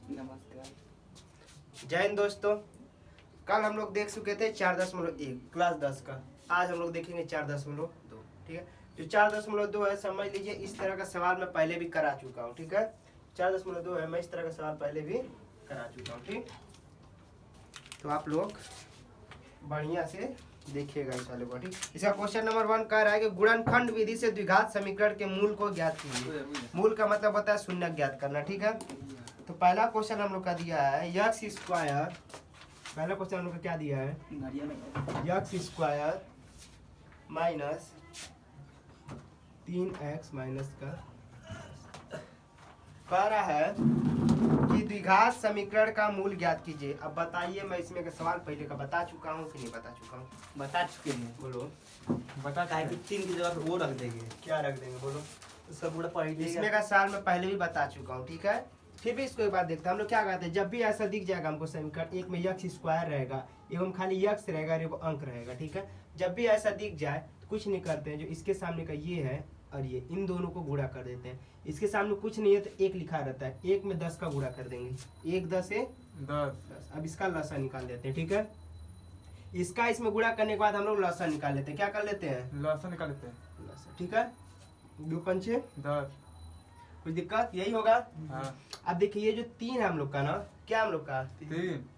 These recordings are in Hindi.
नमस्कार। जय हिंद दोस्तों। कल हम लोग देख चुके थे 4.1 क्लास 10 का। आज हम लोग देखेंगे 4.2। ठीक है, जो 4.2 है समझ लीजिए इस तरह का सवाल मैं पहले भी करा चुका हूँ। ठीक है, 4.2 है, मैं इस तरह का सवाल पहले भी करा चुका हूँ। ठीक, तो आप लोग बढ़िया से देखिएगा इस वाले को। ठीक, इसका क्वेश्चन नंबर 1 कह रहा है कि गुणनखंड विधि से द्विघात समीकरण के मूल को ज्ञात कीजिए। मूल का मतलब होता है शून्य ज्ञात करना। ठीक है, तो पहला क्वेश्चन हम लोग का दिया है यक्स स्क्वायर। पहला क्वेश्चन हम लोग का क्या दिया है? X square minus 3x minus का कह रहा है कि द्विघात समीकरण का मूल ज्ञात कीजिए। अब बताइए, मैं इसमें का सवाल पहले का बता चुका हूँ कि नहीं बता चुका हूँ? बता चुके हैं। बोलो। बता का है कि 3 की जगह पे वो रख देंगे। क्या रख देंगे? बोलो। तो सब पूरा पढ़ इसमें का साल मैं पहले भी बता चुका हूँ। ठीक है, फिर भी इसको एक बार देखते हैं। हम लोग क्या कहते हैं, जब भी ऐसा दिख जाएगा हमको समीकरण, एक में यक्स स्क्वायर रहेगा, एवं खाली यक्स रहेगा, एगो अंक रहेगा। ठीक है, जब भी ऐसा दिख जाए तो कुछ नहीं करते हैं, जो इसके सामने का ये है और ये, इन दोनों को गुणा कर देते हैं। इसके सामने कुछ नहीं है तो 1 लिखा रहता है, 1 में 10 का गुणा कर देंगे। 1 10 है 10। अब इसका लसा निकाल लेते हैं। ठीक है, इसका इसमें गुणा करने के बाद हम लोग लसा निकाल लेते हैं। क्या कर लेते हैं? लहसुन निकाल लेते हैं। लसा। ठीक है, 2 पंचे 10। कुछ दिक्कत यही होगा। हाँ। अब देखिए ये जो 3 है हम लोग का ना, क्या हम लोग का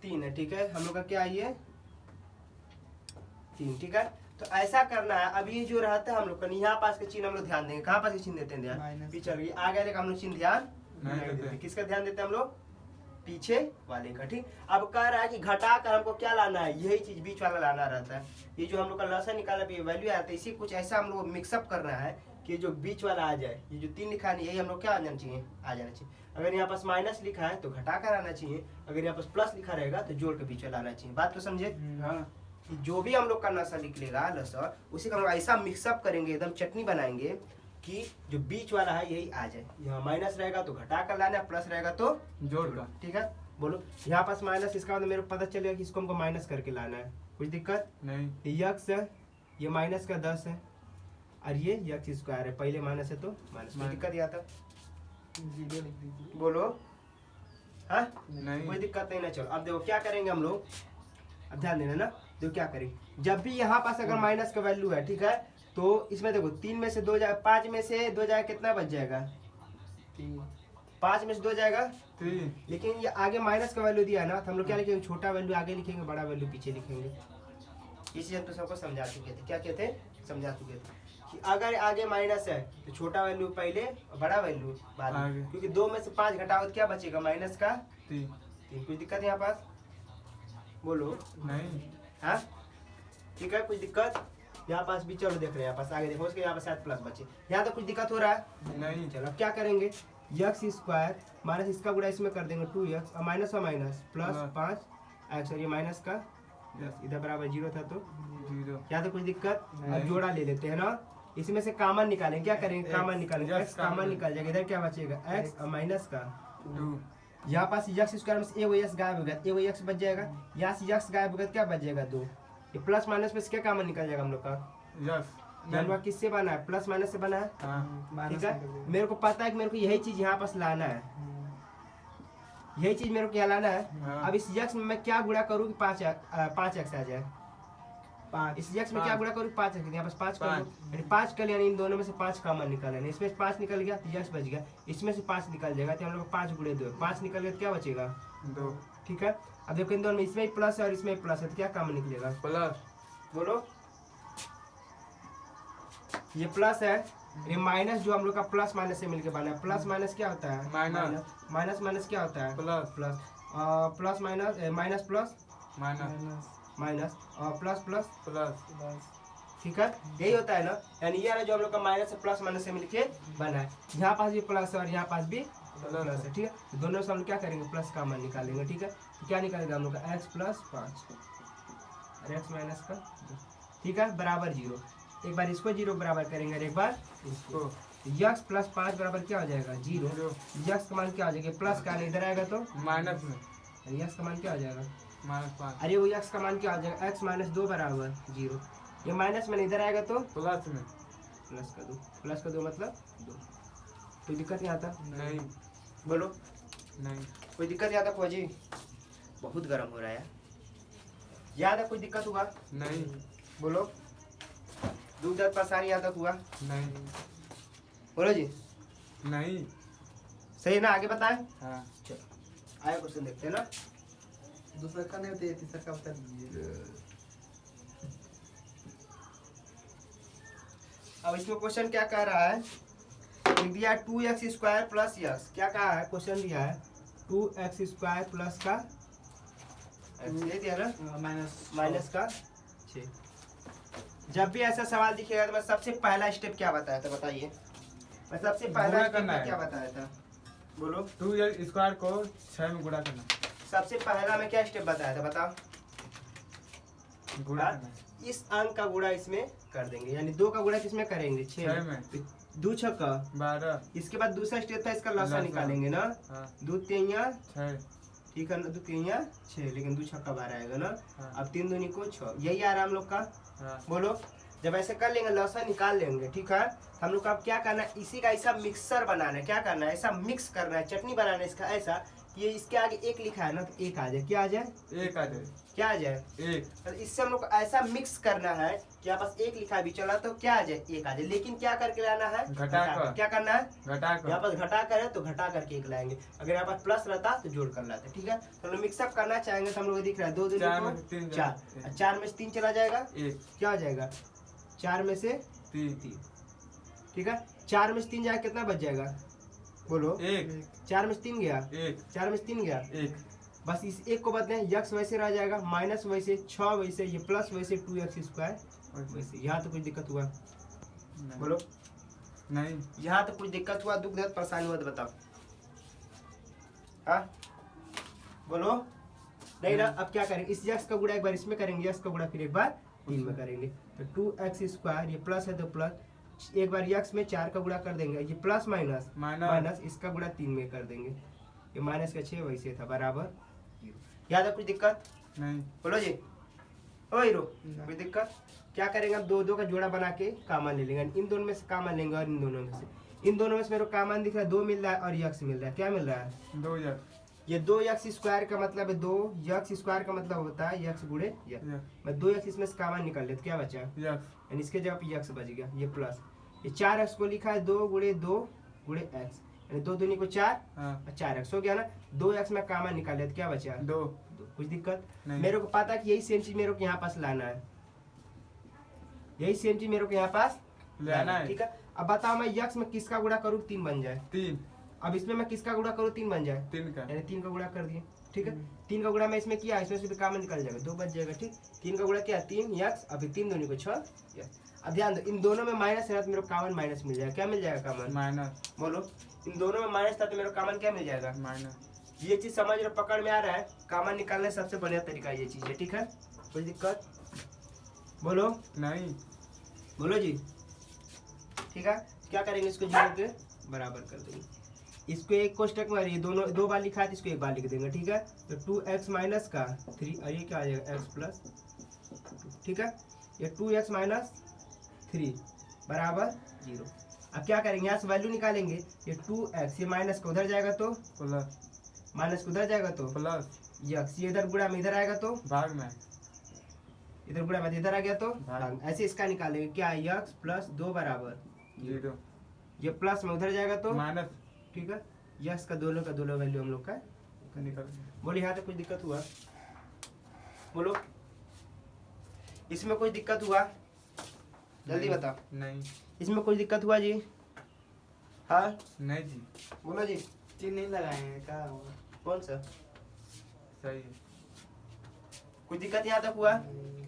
3 है। ठीक है, हम लोग का क्या है ये 3। ठीक है, तो ऐसा करना है। अब ये जो रहता है हम लोग का, यहाँ पास के चिन्ह हम लोग ध्यान देंगे। कहाँ पास के चिन्ह देते हैं ध्यान? पीछे आगे हम लोग चिन्ह ध्यान नहीं देते। किसका ध्यान देते हैं हम लोग? पीछे वाले का। ठीक, अब कह रहा है कि घटा कर हमको क्या लाना है, यही चीज बीच वाला लाना रहता है। ये जो हम लोग का लसन निकाला वैल्यू आता है, इसी कुछ ऐसा हम लोग मिक्सअप करना है कि जो बीच वाला आ जाए। ये जो 3 लिखा है यही हम लोग क्या आ जाना चाहिए, आ जाना चाहिए। अगर यहाँ पास माइनस लिखा है तो घटा कर आना चाहिए, अगर यहाँ पास प्लस लिखा रहेगा तो जोड़ के बीच वाला आना चाहिए। बात तो समझे? हाँ। जो भी हम लोग का नशा निकलेगा लसर, उसी का हम लोग ऐसा मिक्सअप करेंगे, एकदम चटनी बनाएंगे कि जो बीच वाला है यही आ जाए। यहाँ माइनस रहेगा तो घटा कर लाना, प्लस रहेगा तो जोड़ का। ठीक है, बोलो। यहाँ पास माइनस, इसका मतलब मेरे को पता चलेगा कि इसको हमको माइनस करके लाना है। कुछ दिक्कत नहीं। यक्स है, ये माइनस का 10 है और ये यक्स स्क्वायर है। पहले माइनस है तो माइनस। कोई दिक्कत यहाँ था? बोलो। हाँ, नहीं। कोई दिक्कत नहीं ना। चलो अब देखो क्या करेंगे हम लोग, अब ध्यान देना ना। देखो क्या करेंगे, जब भी यहाँ पास अगर माइनस का वैल्यू है, ठीक है, तो इसमें देखो 3 में से 2 जाएगा, 5 में से 2 जाएगा, कितना बच जाएगा? 5 में से 2 जाएगा 3। लेकिन ये आगे माइनस का वैल्यू दिया है ना, तो हम लोग क्या लिखेंगे? छोटा वैल्यू आगे लिखेंगे, बड़ा वैल्यू पीछे लिखेंगे। ये चीज हम तो सबको समझा चुके थे। क्या कहते हैं? समझा चुके थे कि अगर आगे माइनस है तो छोटा वैल्यू पहले और बड़ा वैल्यू बाद में, क्योंकि 2 में से 5 घटाओ तो क्या बचेगा? माइनस का 3। 3। कुछ दिक्कत यहाँ पास? बोलो। नहीं। हाँ, ठीक है, कुछ दिक्कत यहाँ पास भी? चलो देख रहे हैं यहाँ पास, आगे देखो उसके यहाँ पास शायद प्लस बचे। यहाँ तो कुछ दिक्कत हो रहा है? नहीं। चलो अब क्या करेंगे, यक्स स्क्वायर माइनस इसका गुणा इसमें कर देंगे 2x और माइनस प्लस 5x, और ये माइनस का इधर बराबर 0 था तो 0। क्या तो कुछ दिक्कत? अब जोड़ा ले लेते हैं ना, इसमें से कॉमन निकालेंगे। क्या करेंगे? कॉमन निकालेंगे, x कॉमन निकल जाएगा। इधर क्या बचेगा? x और माइनस का 2। यहाँ पास यक्स स्क्वायर में से a गायब हो गया, a x बच जाएगा। यहाँ से यक्स गायब हो गया, क्या बच जाएगा? 2। ये प्लस माइनस में से क्या कॉमन निकल जाएगा हम लोग का? यस। जानवा किससे बना है? प्लस माइनस से बना है। हाँ। ठीक है, मेरे को पता है कि मेरे को यही चीज यहाँ पास लाना है, यही चीज मेरे को क्या लाना है। हाँ। अब इस यक्स में मैं क्या गुणा करूँ कि 5x आ जाए? इस यक्स में क्या गुणा करूँ? 5x। यहाँ पास 5 कर दो, 5 कर, यानी इन दोनों में से 5 कॉमन निकाल है। इसमें से 5 निकल गया तो यक्स बच गया, इसमें से 5 निकल जाएगा तो हम लोग 5 गुणे 2, 5 निकल गया तो क्या बचेगा? 2। ठीक है, अब देखो इन दोनों में इसमें प्लस है और इसमें प्लस है तो क्या कॉमन निकलेगा? प्लस। बोलो। ये प्लस है, ये माइनस जो हम लोग का प्लस माइनस से मिलके बना है। प्लस माइनस क्या होता है? माइनस। माइनस माइनस क्या होता है? Plus. Plus. Plus minus, minus plus minus. Minus, और प्लस प्लस प्लस। ठीक है, यही होता है ना। यानी ये है जो हम लोग का माइनस से प्लस माइनस से मिलके बना है। यहाँ पास भी प्लस है और यहाँ पास भी प्लस है। ठीक है, तो दोनों से हम लोग क्या करेंगे? प्लस कॉमन निकालेंगे। ठीक है, तो क्या निकालेगा हम लोग का? x प्लस 5 और x माइनस का 2। ठीक है, बराबर 0। एक बार इसको 0 बराबर करेंगे और एक बार इसको। यक्स प्लस 5 बराबर क्या हो जाएगा? 0। यक्स का मान क्या हो जाएगा? प्लस का इधर आएगा तो माइनस में यक्स का मान क्या हो जाएगा? -5। अरे वो यक्स का मान क्या हो जाएगा? x माइनस 2 बराबर 0। ये माइनस में इधर आएगा तो प्लस में प्लस का 2। प्लस का 2 मतलब 2। कोई दिक्कत नहीं आता? नहीं। बोलो। नहीं कोई दिक्कत यहाँ तक हुआ जी? बहुत गर्म हो रहा है यहाँ तक कोई दिक्कत हुआ? नहीं बोलो। दूध दर्द परेशानी यहाँ तक हुआ? नहीं बोलो जी। नहीं। सही ना? आगे बताएं। हाँ चलो आगे क्वेश्चन देखते हैं ना। दूसरा का नहीं होता है, तीसरा का बता दीजिए। अब इसमें क्वेश्चन क्या कह रहा है? दिया 2x² प्लस यक्स। क्या कहा है? क्वेश्चन दिया है 2x² प्लस का x ले दिया ना, माइनस का 6। जब भी ऐसा सवाल दिखेगा तो मैं सबसे पहला स्टेप क्या बताया था? बताइए। मैं सबसे पहला गुणा स्टेप करना है। क्या बताया था? बोलो। 2x² को 6 में गुणा करना। सबसे पहला मैं क्या स्टेप बताया था? बताओ। गुणा हाँ? करना है। इस अंक का गुणा इसमें कर देंगे, यानी 2 का गुणा किसमें करेंगे? 6 6 में। में। 2 छक्का 12। इसके बाद दूसरा स्टेप था इसका लसा लसा। निकालेंगे ना। हाँ 2 3 6। ठीक है ना, 2 3 6, लेकिन 2 छक्का 12 आएगा ना। हाँ। अब 3 दूनी को 6, यही आ रहा है हम लोग का। हाँ बोलो। जब ऐसे कर लेंगे लसा निकाल लेंगे, ठीक है। हम लोग को अब क्या करना है? इसी का ऐसा मिक्सर बनाना है। क्या करना है? ऐसा मिक्स करना है, चटनी बनाना है इसका ऐसा कि ये इसके आगे 1 लिखा है ना, तो 1 आ जाए। क्या आ जाए? 1 आ जाए। क्या आ जाए? 1। तो इससे हम लोग को ऐसा मिक्स करना है कि यहाँ पास 1 लिखा भी चला तो क्या आ जाए? 1 आ जाए। लेकिन क्या करके लाना है? घटा कर। क्या करना है? घटा यहाँ कर। पास घटा कर है तो घटा करके 1 लाएंगे। अगर यहाँ पास प्लस रहता तो जोड़ कर लाते। ठीक है, तो हम लोग मिक्सअप करना चाहेंगे तो हम लोग को दिख रहा है 2 2 4 में से 3 4, 4 में से 3 चला जाएगा। 1 क्या हो जाएगा? 4 में से 3 3। ठीक है, 4 में से 3 जाएगा, कितना बच जाएगा? बोलो। 1 4 में से 3 गया, 1 4 में से 3 गया। 1। बस इस 1 को बदले, यक्स वैसे रह जाएगा, माइनस वैसे 6 वैसे, ये प्लस वैसे 2x² वैसे। यहाँ तो कुछ दिक्कत हुआ? बोलो। नहीं। यहाँ तो कुछ दिक्कत हुआ, दुख दर्द परेशानी हुआ तो बताओ। हाँ बोलो। नहीं ना। अब क्या करेंगे? इस यक्स का गुणा एक बार इसमें करेंगे, यक्स का गुणा फिर एक बार 3 में करेंगे। तो 2x², ये प्लस है तो प्लस, एक बार यक्स में 4 का गुणा कर देंगे, ये प्लस माइनस माइनस, इसका गुणा 3 में कर देंगे, ये माइनस का 6 वैसे था, बराबर 0। याद है कुछ दिक्कत? नहीं। बोलो जी। ओ हीरो, कोई दिक्कत? क्या करेंगे? अब 2 2 का जोड़ा बना के कामन ले लेंगे। इन दोनों में से कामन लेंगे और इन दोनों में से, इन दोनों में से मेरे को कामन दिख रहा है 2 मिल रहा है और यक्स मिल रहा है। क्या मिल रहा है? 2 यार। ये 2x² का मतलब है 2, x² का मतलब होता है x गुणे यक्स। मैं 2x इसमें से कामन निकाल ले तो क्या बचा? यक्स। यानी इसके जगह पे यक्स बच गया, ये प्लस। ये 4x को लिखा है 2 गुणे x, यानी 2 दूनी को 4 हाँ और 4x हो गया ना। 2x में कामन निकाल ले तो क्या बचा? 2। कुछ दिक्कत? नहीं। मेरे को पता है कि यही सेम चीज मेरे को यहाँ पास लाना है, यही सेम चीज मेरे को यहाँ पास लाना है। ठीक है। अब बताओ मैं यक्स में किसका गुणा करूँ 3 बन जाए? 3। अब इसमें मैं किसका गुणा करूँ 3 बन जाए? 3 का। यानी 3 का गुणा कर दिए। ठीक है, 3 का गुणा मैं इसमें किया, इसमें से भी कामन निकल जाएगा, 2 बच जाएगा। ठीक, 3 का गुणा किया 3 यक्स, अभी 3 दूनी को 6 यक्स। अब ध्यान दो, इन दोनों में माइनस है तो मेरे को कामन माइनस मिल जाएगा। क्या मिल जाएगा? कामन माइनस। बोलो। इन दोनों में माइनस था तो मेरे को कामन क्या मिल जाएगा? माइनस। ये चीज समझ रहे, पकड़ में आ रहा है? कामन निकालने सबसे बढ़िया तरीका ये चीज है। ठीक है, कोई दिक्कत? बोलो। नहीं। बोलो जी। ठीक है, क्या करेंगे? इसको 0 के बराबर कर देंगे। इसको एक कोष्टक में, ये दोनों 2 बार लिखा है तो इसको 1 बार लिख देंगे। ठीक है, तो 2x माइनस का 3 और ये क्या आ जाएगा? x plus 2। ठीक है, ये 2x माइनस 3 बराबर 0। अब क्या करेंगे? यहाँ से वैल्यू निकालेंगे, ये 2x, ये माइनस को उधर जाएगा तो प्लस, माइनस को उधर जाएगा तो प्लस, यक्स, ये इधर गुणा में इधर आएगा तो भाग में, इधर गुणा में इधर आ गया तो भाग। ऐसे इसका निकालेंगे। क्या? यक्स प्लस 2 बराबर 0। ये प्लस में उधर जाएगा तो माइनस। ठीक है, यक्स का दोनों वैल्यू हम लोग का निकल। बोलो। यहाँ तक कुछ दिक्कत हुआ? बोलो। इसमें कुछ दिक्कत हुआ? जल्दी नहीं। बताओ। नहीं। इसमें कुछ दिक्कत हुआ जी? हाँ नहीं जी। बोलो जी। चिन्ह नहीं लगाए हैं क्या? कौन सा? सही है। कुछ दिक्कत यहाँ तक हुआ?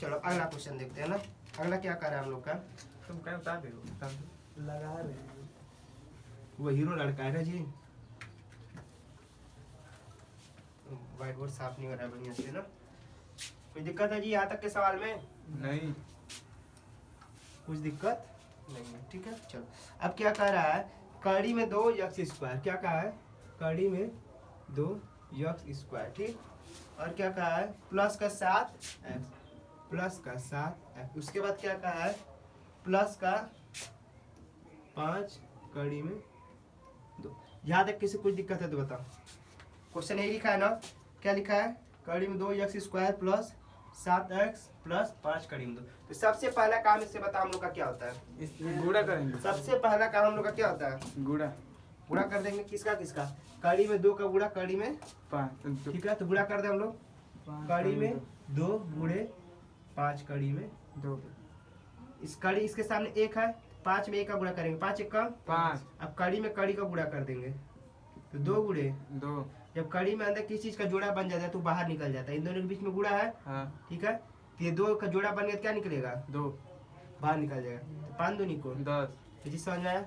चलो अगला क्वेश्चन देखते हैं ना। अगला क्या कर रहा है हम लोग का? तुम क्या बता दे हो? लगा रहे हैं। वो हीरो लड़का है ना जी। व्हाइट बोर्ड साफ नहीं हो रहा है बढ़िया से ना। कोई दिक्कत है जी यहाँ तक के सवाल में? नहीं। कुछ दिक्कत नहीं है। ठीक है, चलो अब क्या कह रहा है? कड़ी में 2x²। क्या कहा है? कड़ी में 2x²। ठीक, और क्या कहा है? प्लस का 7x, प्लस का 7x। उसके बाद क्या कहा है? प्लस का 5 कड़ी में 2। यहाँ तक किसी कुछ दिक्कत है तो बताओ। क्वेश्चन यही लिखा है ना, क्या लिखा है, कड़ी में 2x² प्लस 7x प्लस 5 कड़ी में 2। तो सबसे पहला काम इससे बता हम लोग का क्या होता है, इस गुड़ा करेंगे। सबसे पहला काम हम लोग का क्या होता है, गुड़ा गुणा कर देंगे। किसका किसका, कड़ी में 2 का गुणा कड़ी में, 5 ठीक है, तो गुणा कर दे हम लोग, कड़ी में 2 गुणे 5 कड़ी में 2। इस कड़ी इसके सामने 1 है, 5 में 1 का गुणा करेंगे, 5 1 का 5 अब कड़ी में कड़ी का गुणा कर देंगे, तो 2 गुणे, 2। जब कड़ी में अंदर किसी चीज का जोड़ा बन जाता है तो बाहर निकल जाता है, इन दोनों के बीच में गुणा है, हाँ ठीक है, तो ये 2 का जोड़ा बन गया, क्या निकलेगा, 2 बाहर निकल जाएगा, तो 5 दूनी को 10। ये चीज समझ में आया।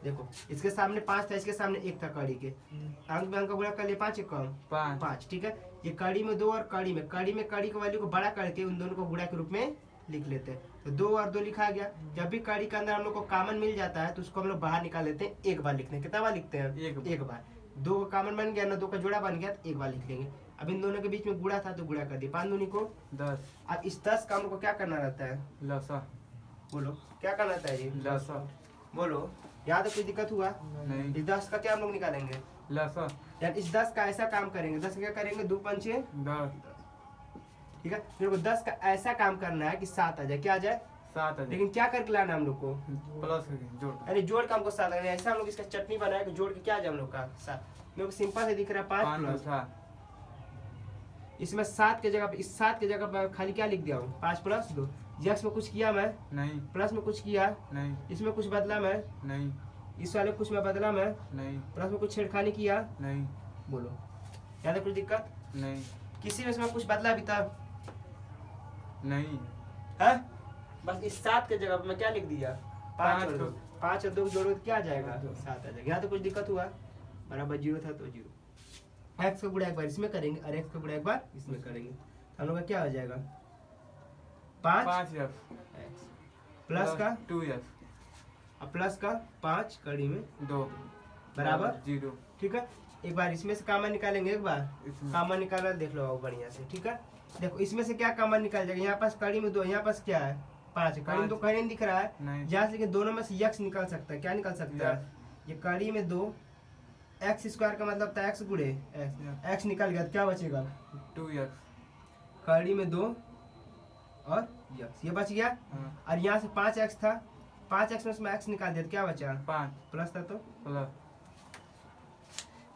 देखो इसके सामने 5 था, इसके सामने 1 था, कड़ी के अंक में अंक का गुणा कर लिए, 5 1 कम 5 5, ठीक है। ये कड़ी में 2 और कड़ी में कड़ी की वैल्यू को बड़ा करके उन दोनों को गुणा के रूप में लिख लेते हैं, तो 2 और 2 लिखा गया। जब भी कड़ी के अंदर हम लोग को कॉमन मिल जाता है तो उसको हम लोग बाहर निकाल लेते हैं, एक बार लिखते हैं, कितना बार लिखते हैं, एक बार। 2 का कॉमन बन गया ना, 2 का जोड़ा बन गया तो एक बार लिख लेंगे। अब इन दोनों के बीच में गुणा था तो गुणा कर दिया, 5 दूनी को 10। अब इस 10 का हम लोग को क्या करना रहता है, लसा बोलो क्या करना रहता है जी, लसा बोलो, याद है कोई दिक्कत हुआ, नहीं। इस 10 का क्या हम लोग निकालेंगे, लसा यार इस 10 का ऐसा काम करेंगे, 10 का क्या करेंगे, 2 5 6 10। ठीक है। मेरे को 10 का ऐसा काम करना है कि 7 आ जाए, क्या आ जाए, 7 लेकिन क्या करके लाना है हम लोग को, प्लस करके जोड़। अरे जोड़ का हमको 7 लगना है, ऐसा हम लोग इसका चटनी बनाया कि जोड़ के क्या आ जाए हम लोग का 7। मेरे को सिंपल से दिख रहा है 5 प्लस, इसमें 7 के जगह पे, इस 7 के जगह पे खाली क्या लिख दिया हूँ, 5 प्लस 2। यक्स में कुछ किया मैं, नहीं प्लस में कुछ किया, नहीं इसमें कुछ बदला मैं, नहीं इस वाले कुछ में बदला मैं, नहीं प्लस में कुछ छेड़खानी किया, नहीं बोलो याद है कुछ दिक्कत, नहीं किसी में इसमें कुछ बदला भी था नहीं। है, बस इस 7 के जगह पे मैं क्या लिख दिया, 5 और 2, 5 और 2 को जोड़ो तो क्या आ जाएगा, 7 आ जाएगा। यहाँ तो कुछ दिक्कत हुआ, बराबर 0 था तो 0। एक्स का गुणा एक बार इसमें करेंगे और एक्स का गुणा एक बार इसमें करेंगे, हम लोग का क्या हो जाएगा, 5 5x प्लस का 2x और प्लस का 5 कड़ी में 2 बराबर 0। ठीक है। एक बार इसमें से कॉमन निकालेंगे, एक बार इसमें कॉमन निकालना देख लो आओ बढ़िया से, ठीक है। देखो इसमें से क्या कॉमन निकल जाएगा, यहाँ पास कड़ी में 2, यहाँ पास क्या है 5, कड़ी में 2 कहीं नहीं दिख रहा है, नहीं। जहाँ से लेकिन दोनों में से यक्स निकल सकता है, क्या निकल सकता है, ये कड़ी में 2 एक्स स्क्वायर का मतलब था एक्स गुणे एक्स निकल गया तो क्या बचेगा, 2x। कड़ी में 2 और यक्स, ये बच गया। हाँ और यहाँ से 5x था, 5x में उसमें x निकाल दिया तो क्या बचा, 5 प्लस था, तो प्लस।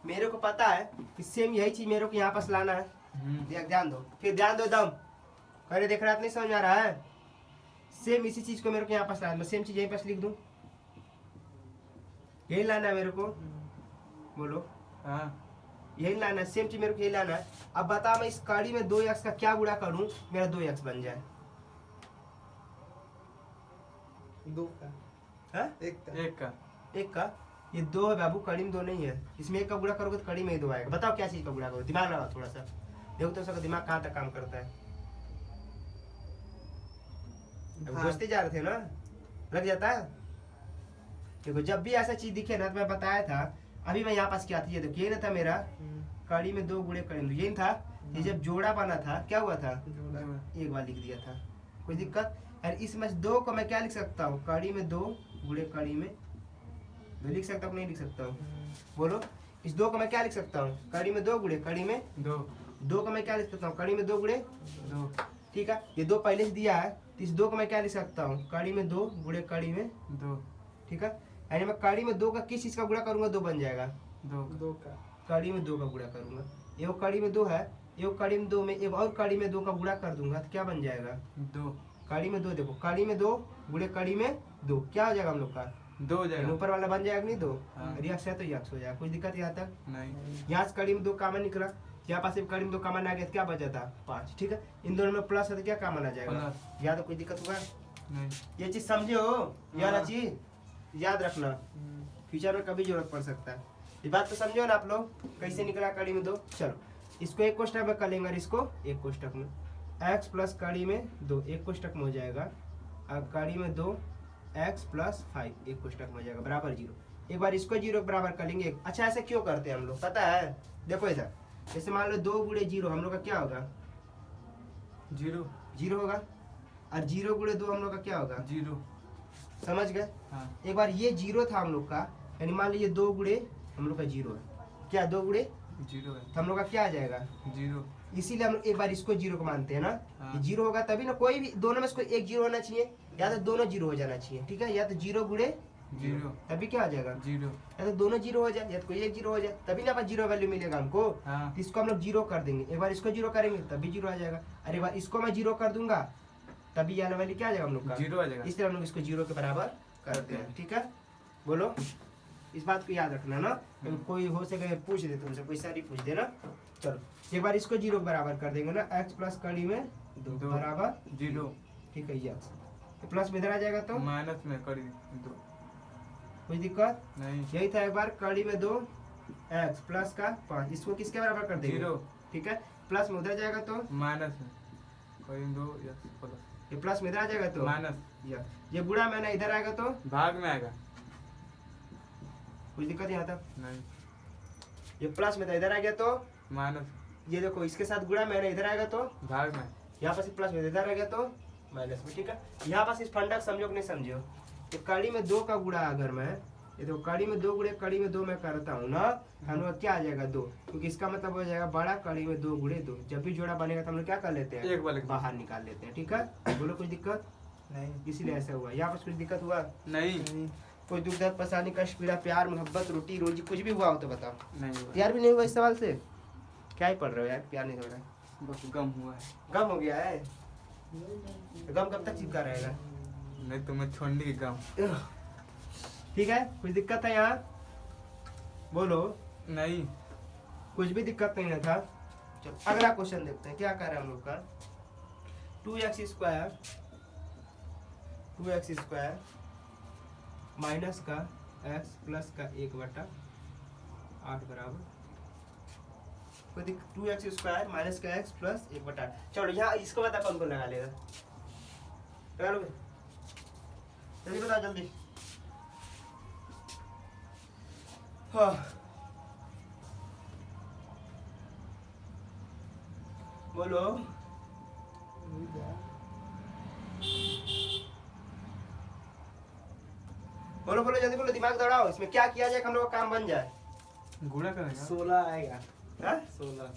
मेरे को पता है कि सेम यही चीज मेरे को यहाँ पास लाना है, ध्यान दो, फिर ध्यान दो एकदम, करे देख रहा है नहीं समझ आ रहा है, सेम इसी चीज को मेरे को यहाँ पास लाना है, मैं सेम चीज यहीं पास लिख दूं, यही लाना है मेरे को, बोलो हाँ यही लाना है, सेम चीज मेरे को यही लाना है। अब बता मैं इस कड़ी में 2x का क्या गुणा करूं मेरा 2x बन जाए, 2 का है 1 का 1 का 1 का, ये 2 है बाबू, कड़ी में 2 नहीं है, इसमें 1 का गुणा करोगे तो कड़ी में ही 2 आएगा। बताओ क्या चीज का गुणा करो, दिमाग लगाओ थोड़ा सा, देखो तो सबका दिमाग कहाँ तक काम करता है। अब हाँ। दोस्ती जा रहे थे ना, लग जाता है। देखो जब भी ऐसा चीज दिखे ना तो मैं बताया था, अभी मैं यहाँ पास क्या थी, ये देखो ये ना था मेरा कड़ी में 2 गुणे कड़ी में 2, यही था। ये जब जोड़ा बना था क्या हुआ था, एक बार लिख दिया था, कोई दिक्कत। और इसमें 2 को मैं क्या लिख सकता हूँ, कड़ी में 2 गुणे कड़ी में 2 लिख सकता हूँ, नहीं लिख सकता हूँ, बोलो। इस 2 को मैं क्या लिख सकता हूँ, कड़ी में 2 गुणे कड़ी में 2 को मैं क्या लिख सकता हूँ, कड़ी में 2 गुणे 2, ठीक है। ये 2 पहले से दिया है तो इस 2 को मैं क्या लिख सकता हूँ, कड़ी में 2 गुणे कड़ी में 2, ठीक है। यानी मैं कड़ी में 2 का किस चीज का गुणा करूंगा, 2 बन जाएगा, 2 का कड़ी में 2 का गुणा करूंगा, एक कड़ी में 2 है, एक कड़ी में 2 में एक और कड़ी में 2 का गुणा कर दूंगा तो क्या बन जाएगा, 2 कड़ी में 2, देखो कड़ी में 2 गुणे कड़ी में 2 क्या हो जाएगा हम लोग का, 2 हो जाएगा। ऊपर वाला बन जाएगा नहीं 2, हाँ। यक्स है तो यक्स हो जाएगा, कुछ दिक्कत यहाँ तक। नहीं यहाँ से कड़ी में 2 कॉमन निकला, यहाँ पास कड़ी में 2 कॉमन आ गया तो क्या बचा था 5, ठीक है। इन दोनों में प्लस है तो क्या कॉमन आ जाएगा, प्लस। यहाँ तो कोई दिक्कत हुआ, नहीं ये चीज समझे हो, ये वाला हाँ। चीज याद रखना, फ्यूचर में कभी जरूरत पड़ सकता है। ये बात तो समझो ना आप लोग, कैसे निकला कड़ी में 2। चलो इसको एक कोष्टक में कर लेंगे और इसको एक कोष्टक में, x प्लस कड़ी में 2 एक कोष्टक में हो जाएगा, और कड़ी में 2 x प्लस 5 एक कोष्टक में हो जाएगा बराबर 0। एक बार इसको 0 बराबर कर लेंगे। अच्छा ऐसे क्यों करते हैं हम लोग पता है, देखो इधर जैसे मान लो 2 गुणे 0 हम लोग का क्या होगा, 0 होगा, और 0 गुणे 2 हम लोग का क्या होगा, 0। समझ गए। हाँ एक बार ये 0 था हम लोग का, यानी मान लीजिए 2 गुणे हम लोग का 0 है, क्या 2 गुणे जीरो है। तो हम लोग का क्या आ जाएगा? जीरो। इसीलिए हम लोग एक बार इसको जीरो को मानते हैं ना। हाँ। ये जीरो होगा तभी ना, कोई भी दोनों में से कोई एक जीरो होना चाहिए, या तो दोनों जीरो हो जाना चाहिए, ठीक है? या तो जीरो गुणे जीरो। तभी क्या आ जाएगा? जीरो। या तो दोनों जीरो हो जाए या तो कोई एक जीरो हो जाए, तभी ना जीरो वैल्यू मिलेगा हमको। हाँ। तो इसको हम लोग जीरो कर देंगे, एक बार इसको जीरो करेंगे तभी जीरो आ जाएगा, और एक बार इसको मैं जीरो कर दूंगा तभी ये वैल्यू क्या आ जाएगा हम लोग का? जीरो आ जाएगा। इसलिए हम लोग इसको जीरो के बराबर करते हैं, ठीक है? बोलो, इस बात को याद रखना ना। कोई हो सके पूछ दे तुमसे, कोई सारी पूछ देना। चलो एक बार इसको जीरो के बराबर कर देंगे ना, x प्लस कड़ी में दो बराबर जीरो। ठीक है, ये तो प्लस में इधर आ जाएगा तो माइनस में कड़ी दो। कोई दिक्कत नहीं। यही था, एक बार कड़ी में 2 x प्लस का 5, इसको किसके बराबर कर देंगे? जीरो। ठीक है, प्लस में उधर जाएगा तो माइनस में कड़ी में 2 x प्लस। ये प्लस में इधर आ जाएगा तो माइनस। ये गुणा में ना इधर आएगा तो भाग में आएगा। कोई दिक्कत यहाँ तक? नहीं। ये प्लस में था इधर आ गया तो माइनस। ये देखो इसके साथ गुणा में ना इधर आएगा तो भाग में। यहाँ पर प्लस में इधर आ गया तो माइनस में, ठीक है? यहाँ पास इस फंडा समझो कि नहीं समझो? तो कड़ी में 2 का गुणा अगर मैं ये तो कड़ी में 2 गुणे कड़ी में 2 मैं करता हूँ ना, हम लोग क्या आ जाएगा 2, क्योंकि इसका मतलब हो जाएगा बड़ा कड़ी में 2 गुणे 2। जब भी जोड़ा बनेगा तो हम लोग क्या कर लेते हैं? एक बार बाहर निकाल लेते हैं, ठीक है? बोलो कोई दिक्कत नहीं। इसीलिए ऐसा हुआ। यहाँ पर कुछ दिक्कत हुआ? नहीं। कोई दुख दर्द परेशानी कष्ट पीड़ा प्यार मोहब्बत रोटी रोजी कुछ भी हुआ हो तो बताओ। नहीं हुआ। प्यार भी नहीं हुआ इस सवाल से? क्या ही पढ़ रहे हो यार, प्यार नहीं हो रहा है, बस गम हुआ है। गम हो गया है? तो गम कब तक चिपका रहेगा? नहीं तो मैं छोड़ने की गम। ठीक है, कुछ दिक्कत है यहाँ? बोलो। नहीं। कुछ भी दिक्कत नहीं था। चलो अगला क्वेश्चन देखते हैं क्या कर रहे हैं हम लोग का। 2x स्क्वायर माइनस का x प्लस का 1/8 बराबर 2x स्क्वायर माइनस का x प्लस 1/8। चलो यहाँ इसको बता कौन कौन लगा लेगा? लगा लोगे? जल्दी बताओ जल्दी। हाँ बोलो। बोलो बोलो जल्दी बोलो, दिमाग दौड़ाओ। इसमें क्या किया जाए कि हम लोग का काम बन जाए? गुणा करेगा। 16 आएगा। हाँ? 16।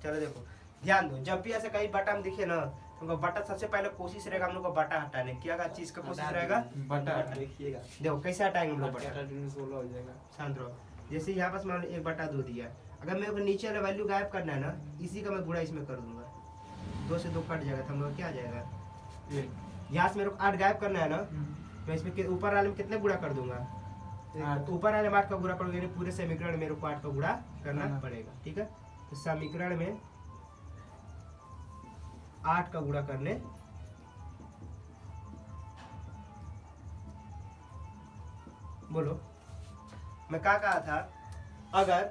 चलो देखो ध्यान दो, जब भी ऐसे कहीं बटन दिखे ना तुमको बटा सबसे पहले कोशिश रहेगा हम लोग को बटा हटाने की। क्या चीज का कोशिश रहेगा? बटा। देखिएगा। देखो कैसे हटाएंगे हम लोग बटा? 16 हो जाएगा। शांत रहो। जैसे यहाँ पास मान लो 1/2 दिया, अगर मेरे को नीचे वाला वैल्यू गायब करना है ना, इसी का मैं गुणा इसमें कर दूंगा, 2 से 2 कट जाएगा तो हम लोग क्या आ जाएगा? यहाँ से मेरे को 8 गायब करना है ना, मैं इसमें ऊपर वाले में कितने गुणा कर दूंगा? 8। ऊपर वाले में 8 का गुणा करोगे, यानी पूरे समीकरण में मेरे को 8 का गुणा करना हाँ। पड़ेगा, ठीक है? तो समीकरण में 8 का गुणा करने बोलो मैं क्या कहा था, अगर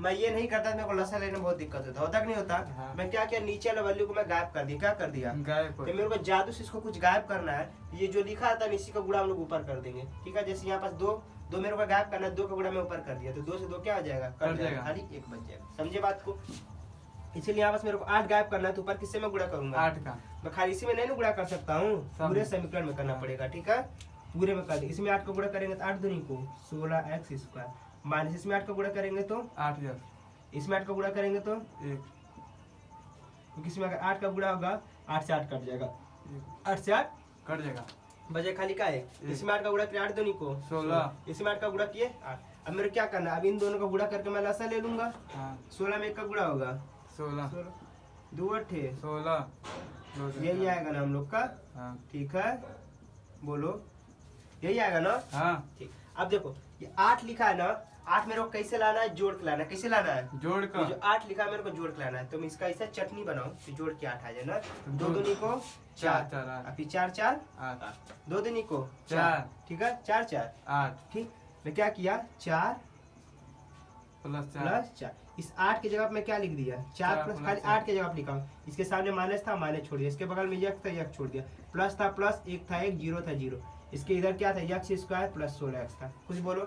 मैं ये नहीं करता तो मेरे को लसा लेने में बहुत दिक्कत होता कि नहीं होता? हाँ। मैं क्या किया, नीचे वाले वैल्यू को मैं गायब कर दिया। क्या कर दिया? गायब तो कर। मेरे को जादू से इसको कुछ गायब करना है, ये जो लिखा था इसी का गुणा हम लोग ऊपर कर देंगे, ठीक है? जैसे यहाँ पास 2 मेरे को गायब करना है, 2 का गुणा मैं ऊपर कर दिया तो 2 से 2 क्या हो जाएगा? कट जाएगा, खाली 1 बच जाएगा। समझे बात को? इसीलिए यहाँ पास मेरे को 8 गायब करना है तो ऊपर किससे मैं गुणा करूंगा? 8 का। मैं खाली इसी में नहीं ना गुणा कर सकता हूँ, सब। पूरे समीकरण में करना पड़ेगा, ठीक है? पूरे में कर दे। इसमें 8 का गुणा करेंगे तो 8 दूनी को 16x स्क्वायर माइनस इसमें 8 का गुणा करेंगे तो 8 जब इसमें 8 का गुणा करेंगे तो 1। क्योंकि इसमें अगर 8 का गुणा होगा 8 से 8 कट जाएगा, 8 से 8 कट जाएगा। बजे खाली का है। इसमें 8 का गुणा किया 8 दूनी को 16। इसमें 8 का गुणा किए 8। अब मेरे क्या करना है, अब इन दोनों का गुणा करके मैं लसा ले लूंगा। हाँ। 16 में 1 का गुणा होगा 16। 2 8 16। यही आएगा ना हम लोग का, हाँ। ठीक है? बोलो यही आएगा ना? हाँ। ठीक। अब देखो ये 8 लिखा है ना, 8 मेरे को कैसे लाना है? जोड़ के लाना है। कैसे लाना है? जोड़ ये का। जो 8 लिखा है मेरे को जोड़ के लाना है, तो मैं इसका ऐसा चटनी बनाऊं तो जोड़ के 8 आ जाए ना। 2 दूनी को 4 4 8। और फिर 4 4 8 2 दूनी को 4, ठीक है? 4 4 8 ठीक। मैं क्या किया 4 प्लस 4 प्लस 4, इस 8 की जगह पे मैं क्या लिख दिया? 4 प्लस, खाली 8 की जगह पे लिखा हूं। इसके सामने माइनस था, माइनस छोड़ दिया। इसके बगल में यक था, यक छोड़ दिया। प्लस था प्लस, 1 था 1, 0 था 0। इसके इधर क्या था? यक्स स्क्वायर प्लस 16x था। कुछ बोलो,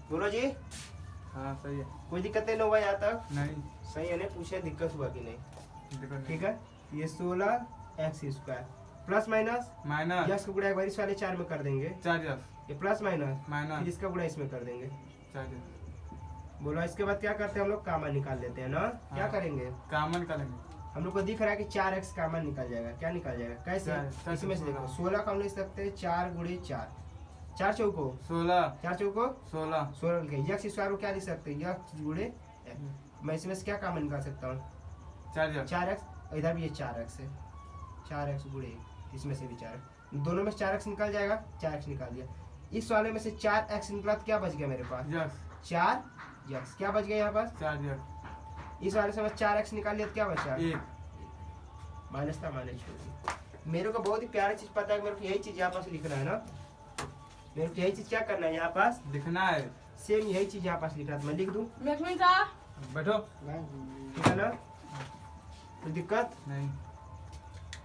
बोलो जी। हाँ सही है। कोई दिक्कत नहीं हुआ यहाँ तक? नहीं सही है, नहीं पूछे दिक्कत हुआ कि नहीं? देखो नहीं। ठीक है, ये 16x square plus minus minus x का गुणा एक बार इस वाले 4 में कर देंगे, 4 जब ये प्लस माइनस फिर माइनस इसका गुणा इसमें कर देंगे। 4 जब बोलो इसके बाद क्या करते हैं हम लोग, कामन निकाल लेते हैं ना। क्या करेंगे, कामन का लेंगे। हम लोग को दिख रहा है कि 4x कामन निकल जाएगा। क्या निकल जाएगा, कैसे, चार, इसमें से देखो 16 का हम लिख सकते हैं 4 गुणे 4, 4 चौको 16 4 चौको 16 16 लिखे। यक्स स्क्वायर को क्या लिख सकते हैं, यक्स गुणे x। मैं इसमें से क्या कामन निकाल सकता हूँ, 4 4x, इधर भी ये 4x है, 4x गुणे 1, इसमें से भी 4x, दोनों में से 4x निकल जाएगा, 4x निकाल दिया। इस वाले में से 4x निकला तो क्या बच गया मेरे पास, यक्स 4 यक्स। क्या बच गया यहाँ पास, 4 यक्स इस वाले से मैं 4x निकाल लिया तो क्या बचा, 1 माइनस था, माइनस छोड़ दिया। मेरे को बहुत ही प्यारी चीज पता है, मेरे को यही चीज यहाँ पास लिखना है ना, मेरे को यही चीज क्या करना है यहाँ पास, लिखना है। सेम यही चीज यहाँ पास लिखना है, तो मैं लिख दूँ, बैठो। ठीक है ना, कोई दिक्कत नहीं,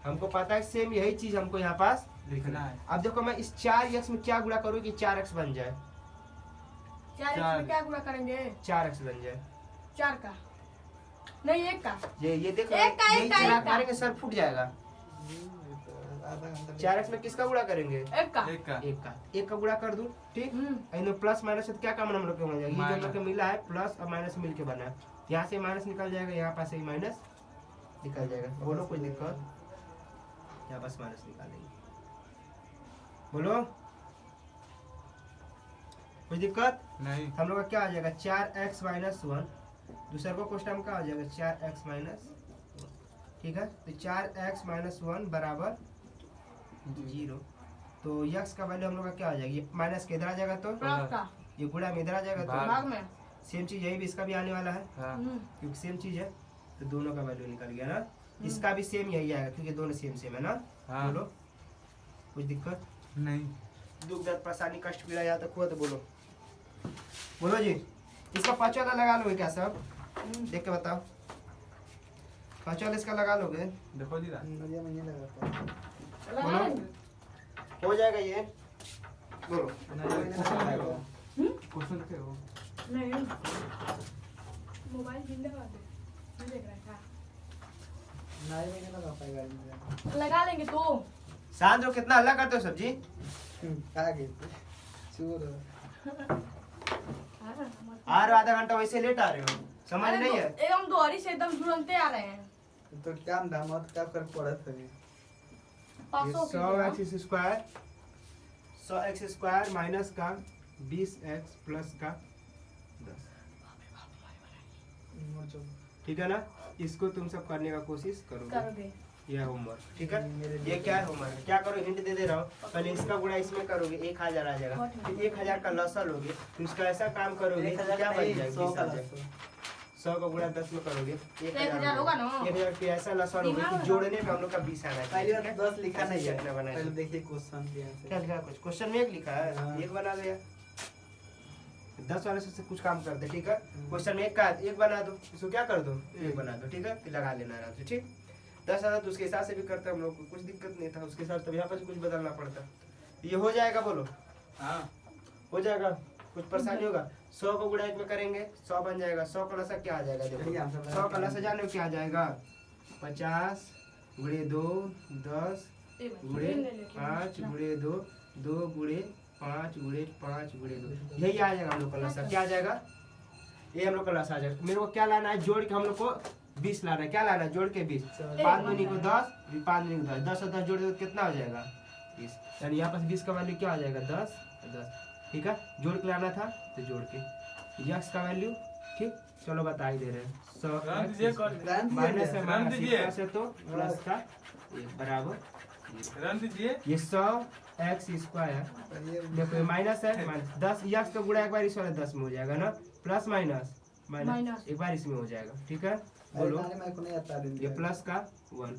हमको पता है, सेम यही चीज हमको यहाँ पास लिखना है। अब देखो मैं इस 4x में क्या गुणा करूँ कि 4x बन जाए, 4x में क्या गुणा करेंगे, 4x बन जाए, 4 का नहीं 1 का। ये देखो एक का, यही एक का, चीज एक का। मारेंगे सर फूट जाएगा। आधा घंटा 4x में किसका गुणा करेंगे, 1 का। 1 का गुणा कर दूं, ठीक। इनमें प्लस माइनस से तो क्या काम हम लोग को हो जाएगा, ये जो हम लोग को मिला है प्लस और माइनस मिल के बना है, यहाँ से माइनस निकल जाएगा, यहाँ पास से माइनस निकल जाएगा। बोलो कोई दिक्कत, यहाँ पास माइनस निकालेंगे, बोलो कोई दिक्कत नहीं, हम लोग का क्या आ जाएगा, 4x माइनस 1, दूसरा को क्वेश्चन का आ जाएगा 4x माइनस, ठीक है। तो 4x माइनस 1 बराबर 0, तो यक्स का वैल्यू हम लोग का क्या आ जाएगा, ये माइनस के इधर आ जाएगा, तो प्लस का ये गुणा में इधर आ जाएगा, तो भाग में। सेम चीज यही भी इसका भी आने वाला है, हाँ क्योंकि सेम चीज है, तो दोनों का वैल्यू निकल गया ना। इसका भी सेम यही आएगा, क्योंकि दोनों सेम सेम है ना। हाँ। बोलो कुछ दिक्कत, नहीं, दुख दर्द परेशानी कष्ट पीड़ा या तो खुद बोलो, बोलो जी। इसका 5 वाला लगा लोगे क्या सब, देख के बताओ, 5 वाला इसका लगा लोगे, देखो जीरा। नदिया में ये लगाता है। लगा लेंगे। हो जाएगा ये, बोलो। नदिया में नहीं लगाता। क्वेश्चन लिखे हो। नहीं मोबाइल जिंदा कर दे, नहीं देख रहा है क्या? नदिया में नहीं लगा पाएगा इनसे। लगा लेंगे तो शांत हो, कितना हल्ला करते हो सब्जी, आगे चूर आ रहे हो आधा घंटा वैसे लेट आ रहे हो, समझ नहीं है। एकदम दोहरी से एकदम तुरंते आ रहे हैं। तो क्या दाम मत क्या कर पड़त है। 500 के 100x square, 100x square minus का 20x प्लस का 10, ठीक है ना। इसको तुम सब करने का कोशिश करोगे, करोगे। यह होमवर्क, ठीक है। ये क्या है होमवर्क, क्या करो, हिंट दे रहा हूँ, पहले इसका गुणा इसमें करोगे 1000 आ जाएगा, फिर 1000 का लसा लोगे, फिर उसका ऐसा काम करोगे तो क्या बन जाएगा, 20 आ जाएगा। 100 का गुणा 10 में करोगे 1000 होगा ना। 1000 फिर ऐसा लसा लोगे कि जोड़ने पे हम लोग का 20 आना पहले चाहिए। 10 लिखा नहीं है। कितना बनाया? पहले देखिए क्वेश्चन के आंसर। क्या लिखा है? कुछ क्वेश्चन में एक लिखा है, हाँ। एक बना दिया। 10 वाले से कुछ काम कर दे, ठीक है। क्वेश्चन में एक का एक बना दो, इसको क्या कर दो, एक बना दो, ठीक है। फिर लगा लेना आराम से, ठीक। 10,000 तो उसके हिसाब से भी करते हम लोग को, कुछ दिक्कत नहीं था उसके साथ, तब यहाँ पर कुछ बदलना पड़ता। ये हो जाएगा, बोलो हाँ हो जाएगा, कुछ परेशानी होगा। 100 को गुणा 1 में करेंगे 100 बन जाएगा। 100 का लसा क्या आ जाएगा, देखो 100 का लसा जाने क्या आ जाएगा, 50 गुणे 2 10 गुणे 5 गुणे 2 2 गुणे 5 गुणे 5 गुणे 2, यही आ जाएगा हम लोग का लसा। क्या आ जाएगा, ये हम लोग का लसा आ जाएगा। मेरे को क्या लाना है, जोड़ के हम लोग को 20 लाना है। क्या लाना है, जोड़ के 20, 5 दूनी को 10, 5 दूनी को 10, 10 और 10 जोड़ दो कितना हो जाएगा 20, यानी यहाँ पास 20 का वैल्यू क्या आ जाएगा 10 10, ठीक है। जोड़ के लाना था तो जोड़ के, यक्स का वैल्यू, ठीक। चलो बता ही दे रहे हैं, 100 माइनस है, रन दीजिए। माइनस है तो प्लस का बराबर, रन दीजिए। ये 100x स्क्वायर, देखो ये माइनस है, माइनस 10 यक्स का गुणा एक बार इस वाले 10 में हो जाएगा ना, प्लस माइनस माइनस माइनस। एक बार इसमें हो जाएगा, ठीक है। बोलो मेरे को नहीं आता ये प्लस का 1,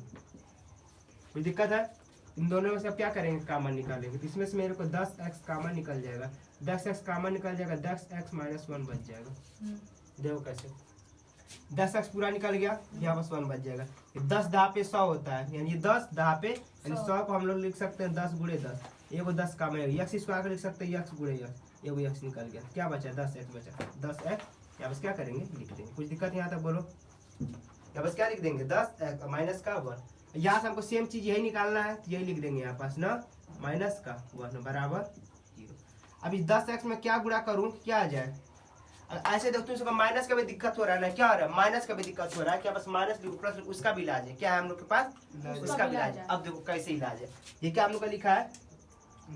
कोई दिक्कत है। इन दोनों में से अब क्या करेंगे, कामन निकालेंगे, तो इसमें से मेरे को 10x कामन निकल जाएगा, 10x कामन निकल जाएगा, 10x माइनस 1 बच जाएगा। देखो कैसे, 10x पूरा निकल गया, यहाँ बस 1 बच जाएगा। 10 दहा पे 100 होता है, यानी 10 दहा पे, यानी 100 को हम लोग लिख सकते हैं 10 गुणे 10, एगो 10 काम है, यक्स स्क्वायर को लिख सकते हैं यक्स गुणे यक्स, एगो यक्स निकल गया, क्या बचा 10x बचा, 10x यहाँ बस क्या करेंगे लिख देंगे, कुछ दिक्कत यहाँ तक बोलो। यहाँ बस क्या लिख देंगे 10x माइनस का 1, यहाँ से हमको सेम चीज यही निकालना है, तो यही लिख देंगे यहाँ पास ना, माइनस का 1 बराबर 0। अब इस 10x में क्या गुणा करूँ क्या आ जाए, ऐसे देखो तुम माइनस का भी दिक्कत हो रहा है ना, क्या हो रहा है माइनस का भी दिक्कत हो रहा है, क्या बस माइनस लिखो प्लस लिखो, उसका भी इलाज है, क्या है हम लोग के पास उसका भी इलाज है। अब देखो कैसे इलाज है, ये क्या हम लोग का लिखा है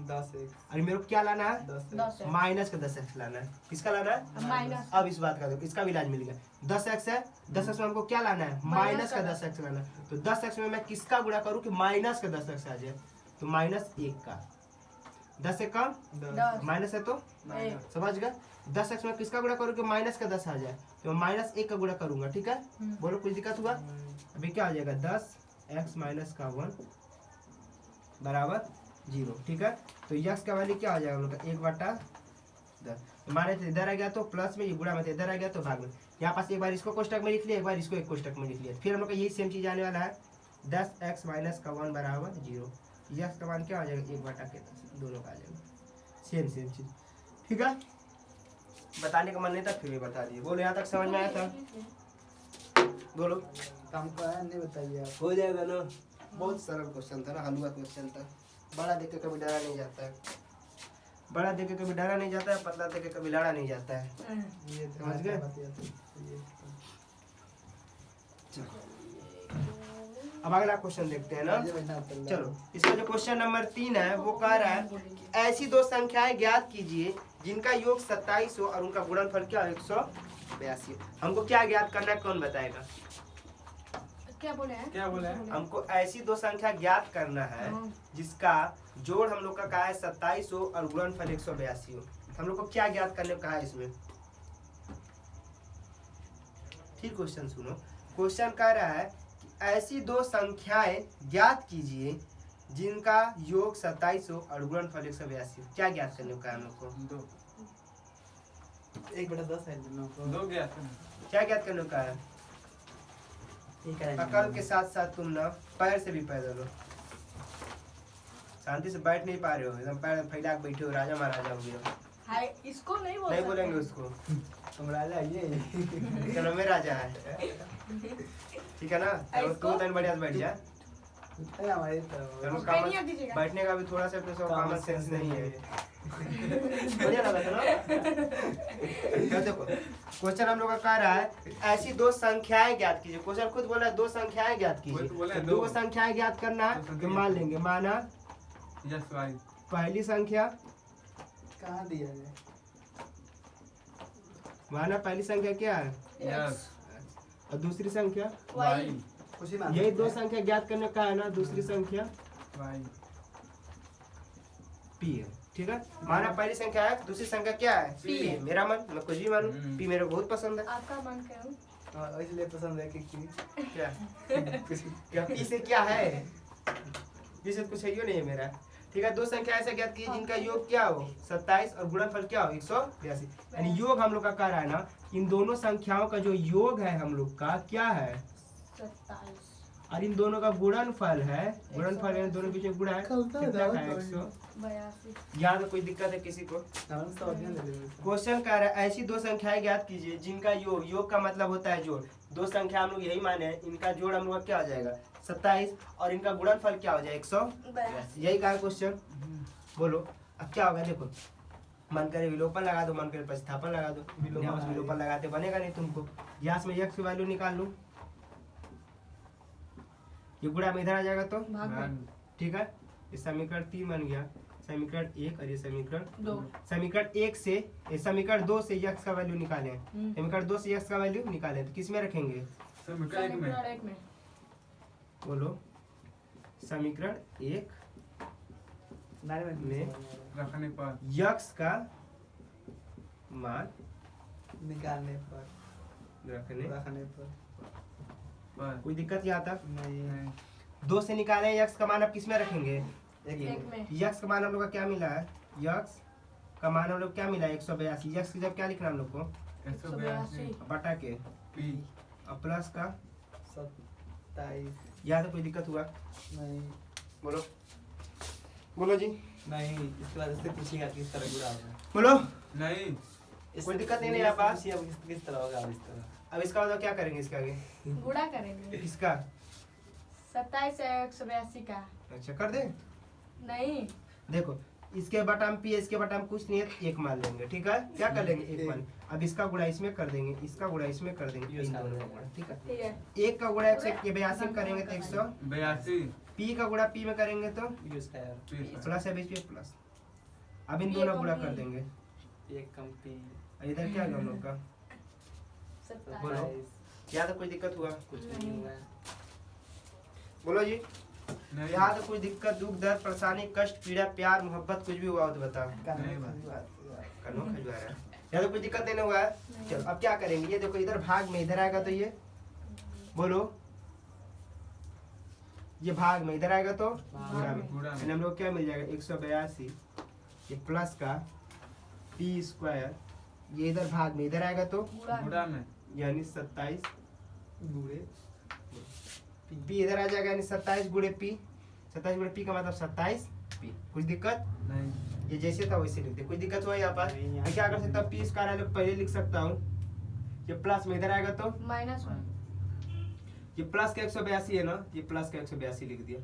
10x और मेरे को क्या लाना है 10x 10 है माइनस का 10x लाना है, किसका लाना है माइनस अब इस बात का देखो इसका भी इलाज मिल गया 10x है 10x में हमको क्या लाना है माइनस का 10x लाना है, तो 10x में मैं किसका गुणा करूँ कि माइनस का 10x आ जाए, तो -1 का 10 से कम 10 माइनस है तो एक समझ गए 10x में किसका गुणा करूँ कि माइनस का 10 आ जाए, तो -1 का गुणा करूंगा, ठीक है बोलो कुछ दिक्कत हुआ, अभी क्या आ जाएगा 10x माइनस का 1 बराबर 0, ठीक है, तो यक्स का वैल्यू क्या आ जाएगा हम लोग का 1/10, तो माइनस इधर आ गया तो प्लस में, ये गुणा में इधर आ गया तो भाग में, यहाँ पास एक बार इसको कोष्टक में लिख लिया, एक बार इसको एक कोष्टक में लिख लिया, फिर हम लोग का यही सेम चीज आने वाला है 10x माइनस का 1 बराबर 0, यक्स का मान क्या आ जाएगा 1/10 दोनों का आ जाएगा सेम चीज, ठीक है, बताने का मन नहीं था फिर भी बता दिए, बोलो यहाँ तक समझ में आया था, बोलो हमको आया नहीं बताइए आप। हो जाएगा ना, बहुत सरल क्वेश्चन था ना, हलवा क्वेश्चन था, बड़ा देख के कभी डरा नहीं जाता है, बड़ा देख के कभी डरा नहीं जाता है, पतला देख के कभी लड़ा नहीं जाता है, ये समझ गए? ये अब अगला क्वेश्चन देखते हैं ना, चलो इसका जो क्वेश्चन नंबर 3 है वो कह रहा है कि ऐसी दो संख्याएं ज्ञात कीजिए जिनका योग 27 हो और उनका गुणनफल क्या हो 182, हमको क्या ज्ञात करना है कौन बताएगा, क्या बोले हैं क्या बोले हैं? हमको ऐसी दो संख्या ज्ञात करना है जिसका जोड़ हम लोग का कहा है 27 हो और गुणनफल 182 हो, हम लोग को क्या ज्ञात करने को कहा है इसमें, ठीक क्वेश्चन सुनो, क्वेश्चन कह रहा है कि ऐसी दो संख्याएं ज्ञात कीजिए जिनका योग 27 हो और गुणनफल 182 हो, क्या ज्ञात करने को कहा है हम लोग को, 1/10 है दोनों को। दो गया था। क्या ज्ञात करने को कहा है, अकल के साथ साथ तुम ना पैर से भी पैदल हो, शांति से बैठ नहीं पा रहे हो, एकदम पैर फैला के बैठे हो, राजा महाराजा हो गए हो, हाय इसको नहीं बोल नहीं सकते। बोलेंगे उसको, तुम राजा ये चलो मैं राजा है, ठीक है ना, चलो तू तन बढ़िया से बैठ जा, है हमारी तरफ। चलो उसका नहीं याद दीजिएगा। बैठने का भी थोड़ा सा अपने सब कॉमन सेंस नहीं है, बढ़िया लगा था ना, क्या देखो क्वेश्चन हम लोग का कह रहा है ऐसी दो संख्याएं ज्ञात कीजिए, क्वेश्चन खुद बोला है दो संख्याएं ज्ञात वही तो बोला कीजिए, है, दो दो। संख्याएं ज्ञात करना दो है संख्या तो मान लेंगे, माना यस भाई। पहली संख्या, कहाँ दिया है? माना पहली संख्या क्या है यस और दूसरी संख्या, भाई। खुशी मान यही दो संख्या ज्ञात करने का है ना, दूसरी संख्या भाई। पी है, ठीक है, माना पहली संख्या है दूसरी संख्या क्या है P है। मेरा मन मैं कुछ भी मानूं, हम्म। पी मेरे को बहुत पसंद है, आपका मन करूं हाँ, इसलिए पसंद है कि क्या क्या पी से क्या है, पी से कुछ है नहीं है मेरा, ठीक है, दो संख्या ऐसे ज्ञात कीजिए जिनका योग क्या हो 27 और गुणनफल क्या हो 182, यानी योग हम लोग का कह रहा है ना, इन दोनों संख्याओं का जो योग है हम लोग का क्या है 27 और इन दोनों का गुणनफल है, गुणनफल यानी दोनों के बीच में गुणा है, कितना का है 82 यहाँ तो कोई दिक्कत है किसी को, हम सब अध्ययन ले लेंगे। क्वेश्चन कह रहा है ऐसी दो संख्याएं ज्ञात कीजिए जिनका योग, योग का मतलब होता है जोड़, दो संख्या हम लोग यही माने हैं, इनका जोड़ हम लोग का क्या हो जाएगा 27 और इनका गुणनफल क्या हो जाएगा 182, यही कहा क्वेश्चन, बोलो अब क्या होगा, देखो मन करे विलोपन लगा दो, मन करे प्रतिस्थापन लगा दो, विलोपन लगाते बनेगा नहीं तुमको, यहाँ में x की वैल्यू निकाल लूं, ये गुणा में इधर आ जाएगा तो भाग में ठीक है, ये समीकरण 3 बन गया, समीकरण 1 और ये समीकरण 2 समीकरण 1 से ये समीकरण 2 से x का वैल्यू निकालें, समीकरण 2 से x का वैल्यू निकालें तो किस में रखेंगे, समीकरण एक में। समीकरण एक में बोलो समीकरण 1 में रखने पर x का मान निकालने पर रखने, रखने पर पर कोई दिक्कत यहाँ तक, नहीं नहीं। 2 से निकाले x का मान अब किस में रखेंगे, एक में x का मान हम लोग का क्या मिला है, x का मान हम लोग क्या मिला है 182, x की जब क्या लिखना हम लोग को 182 बटा के पी और प्लस का, 27 यहाँ तो कोई दिक्कत हुआ, नहीं बोलो बोलो जी, नहीं, इसके बाद इससे पूछेगा किस तरह गुणा होगा। बोलो नहीं। कोई दिक्कत नहीं है यहाँ पास, पूछिए अब किस तरह होगा, अब इस तरह अब इसका मतलब क्या करेंगे इसके आगे, गुणा करेंगे इसका 27 से 182 का अच्छा कर दे, नहीं देखो इसके बटा में पी है, इसके बटा में कुछ नहीं है, एक मान लेंगे। ठीक है, क्या कर लेंगे, एक मान। अब इसका गुणा इसमें कर देंगे, इसका गुणा इसमें कर देंगे, इन दोनों का गुणा। ठीक है, ठीक है। एक का गुणा 182 में करेंगे तो 82 पी का गुणा पी में करेंगे तो यू स्क्वायर प्लस है, बीच में प्लस। अब इन दोनों गुणा कर देंगे, एक कम पी और इधर क्या है हम लोग का, 27 बोलो। क्या तो कोई दिक्कत हुआ, कुछ नहीं हुआ। बोलो जी। नहीं यहाँ तो कुछ दिक्कत, दुख, दर्द, परेशानी, कष्ट, पीड़ा, प्यार, मोहब्बत कुछ भी हुआ हो तो बताओ। नहीं कन्नो खजुआ रहा है, या तो कुछ दिक्कत नहीं हुआ है। चलो अब क्या करेंगे, ये देखो इधर भाग में इधर आएगा तो ये, बोलो, ये भाग में इधर आएगा तो गुणा में। गुणा में। यानी हम लोग क्या मिल जाएगा, 182 ये प्लस का पी स्क्वायर, ये इधर भाग में इधर आएगा तो गुणा में यानी 27 गुड़े पी इधर आ जाएगा, यानी 27 गुणे पी। 27 गुणे पी का मतलब 27 पी। कुछ दिक्कत, नहीं ये जैसे था वैसे लिख दे, कुछ दिक्कत हुआ यहाँ पर। नहीं, यहाँ मैं क्या कर सकता हूँ, पी स्क्वायर है पहले लिख सकता हूँ, ये प्लस में इधर आएगा तो -1 ये प्लस का 182 है ना, ये प्लस का 182 लिख दिया।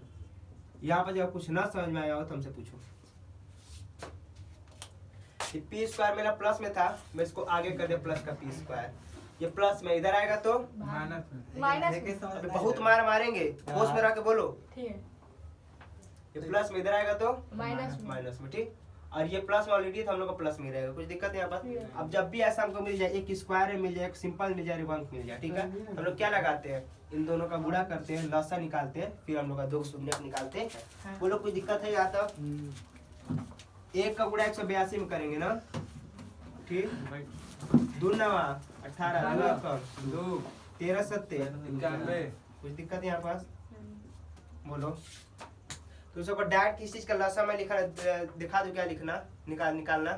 यहाँ पर जब कुछ ना समझ में आया हो तो हमसे पूछो। ये पी स्क्वायर मेरा प्लस में था, मैं इसको आगे कर दे प्लस का पी स्क्वायर, ये प्लस में इधर आएगा तो माइनस में माइनस अबे बहुत मार मारेंगे, होश में रह के बोलो। ठीक है, ये प्लस में इधर आएगा तो माइनस में माइनस में, ठीक। और ये प्लस में ऑलरेडी था हम लोग का, प्लस में रहेगा, कुछ दिक्कत नहीं यहाँ पर। अब जब भी ऐसा हमको मिल जाए, एक स्क्वायर मिल जाए, एक सिंपल मिल जाए, एक अंक मिल जाए, ठीक है, हम लोग क्या लगाते हैं, इन दोनों का गुणा करते हैं, लसा निकालते हैं, फिर हम लोग का दो शून्य निकालते हैं। बोलो कोई दिक्कत है यहाँ तक। एक का गुणा 182 में करेंगे ना, ठीक। भाई दो नवा 18, दो कम 2 13 सत्ते 91 कुछ दिक्कत है यहाँ पास, बोलो। तो सबको डायरेक्ट किस चीज का लसा मैं लिखा दिखा दूं, क्या लिखना निकालना,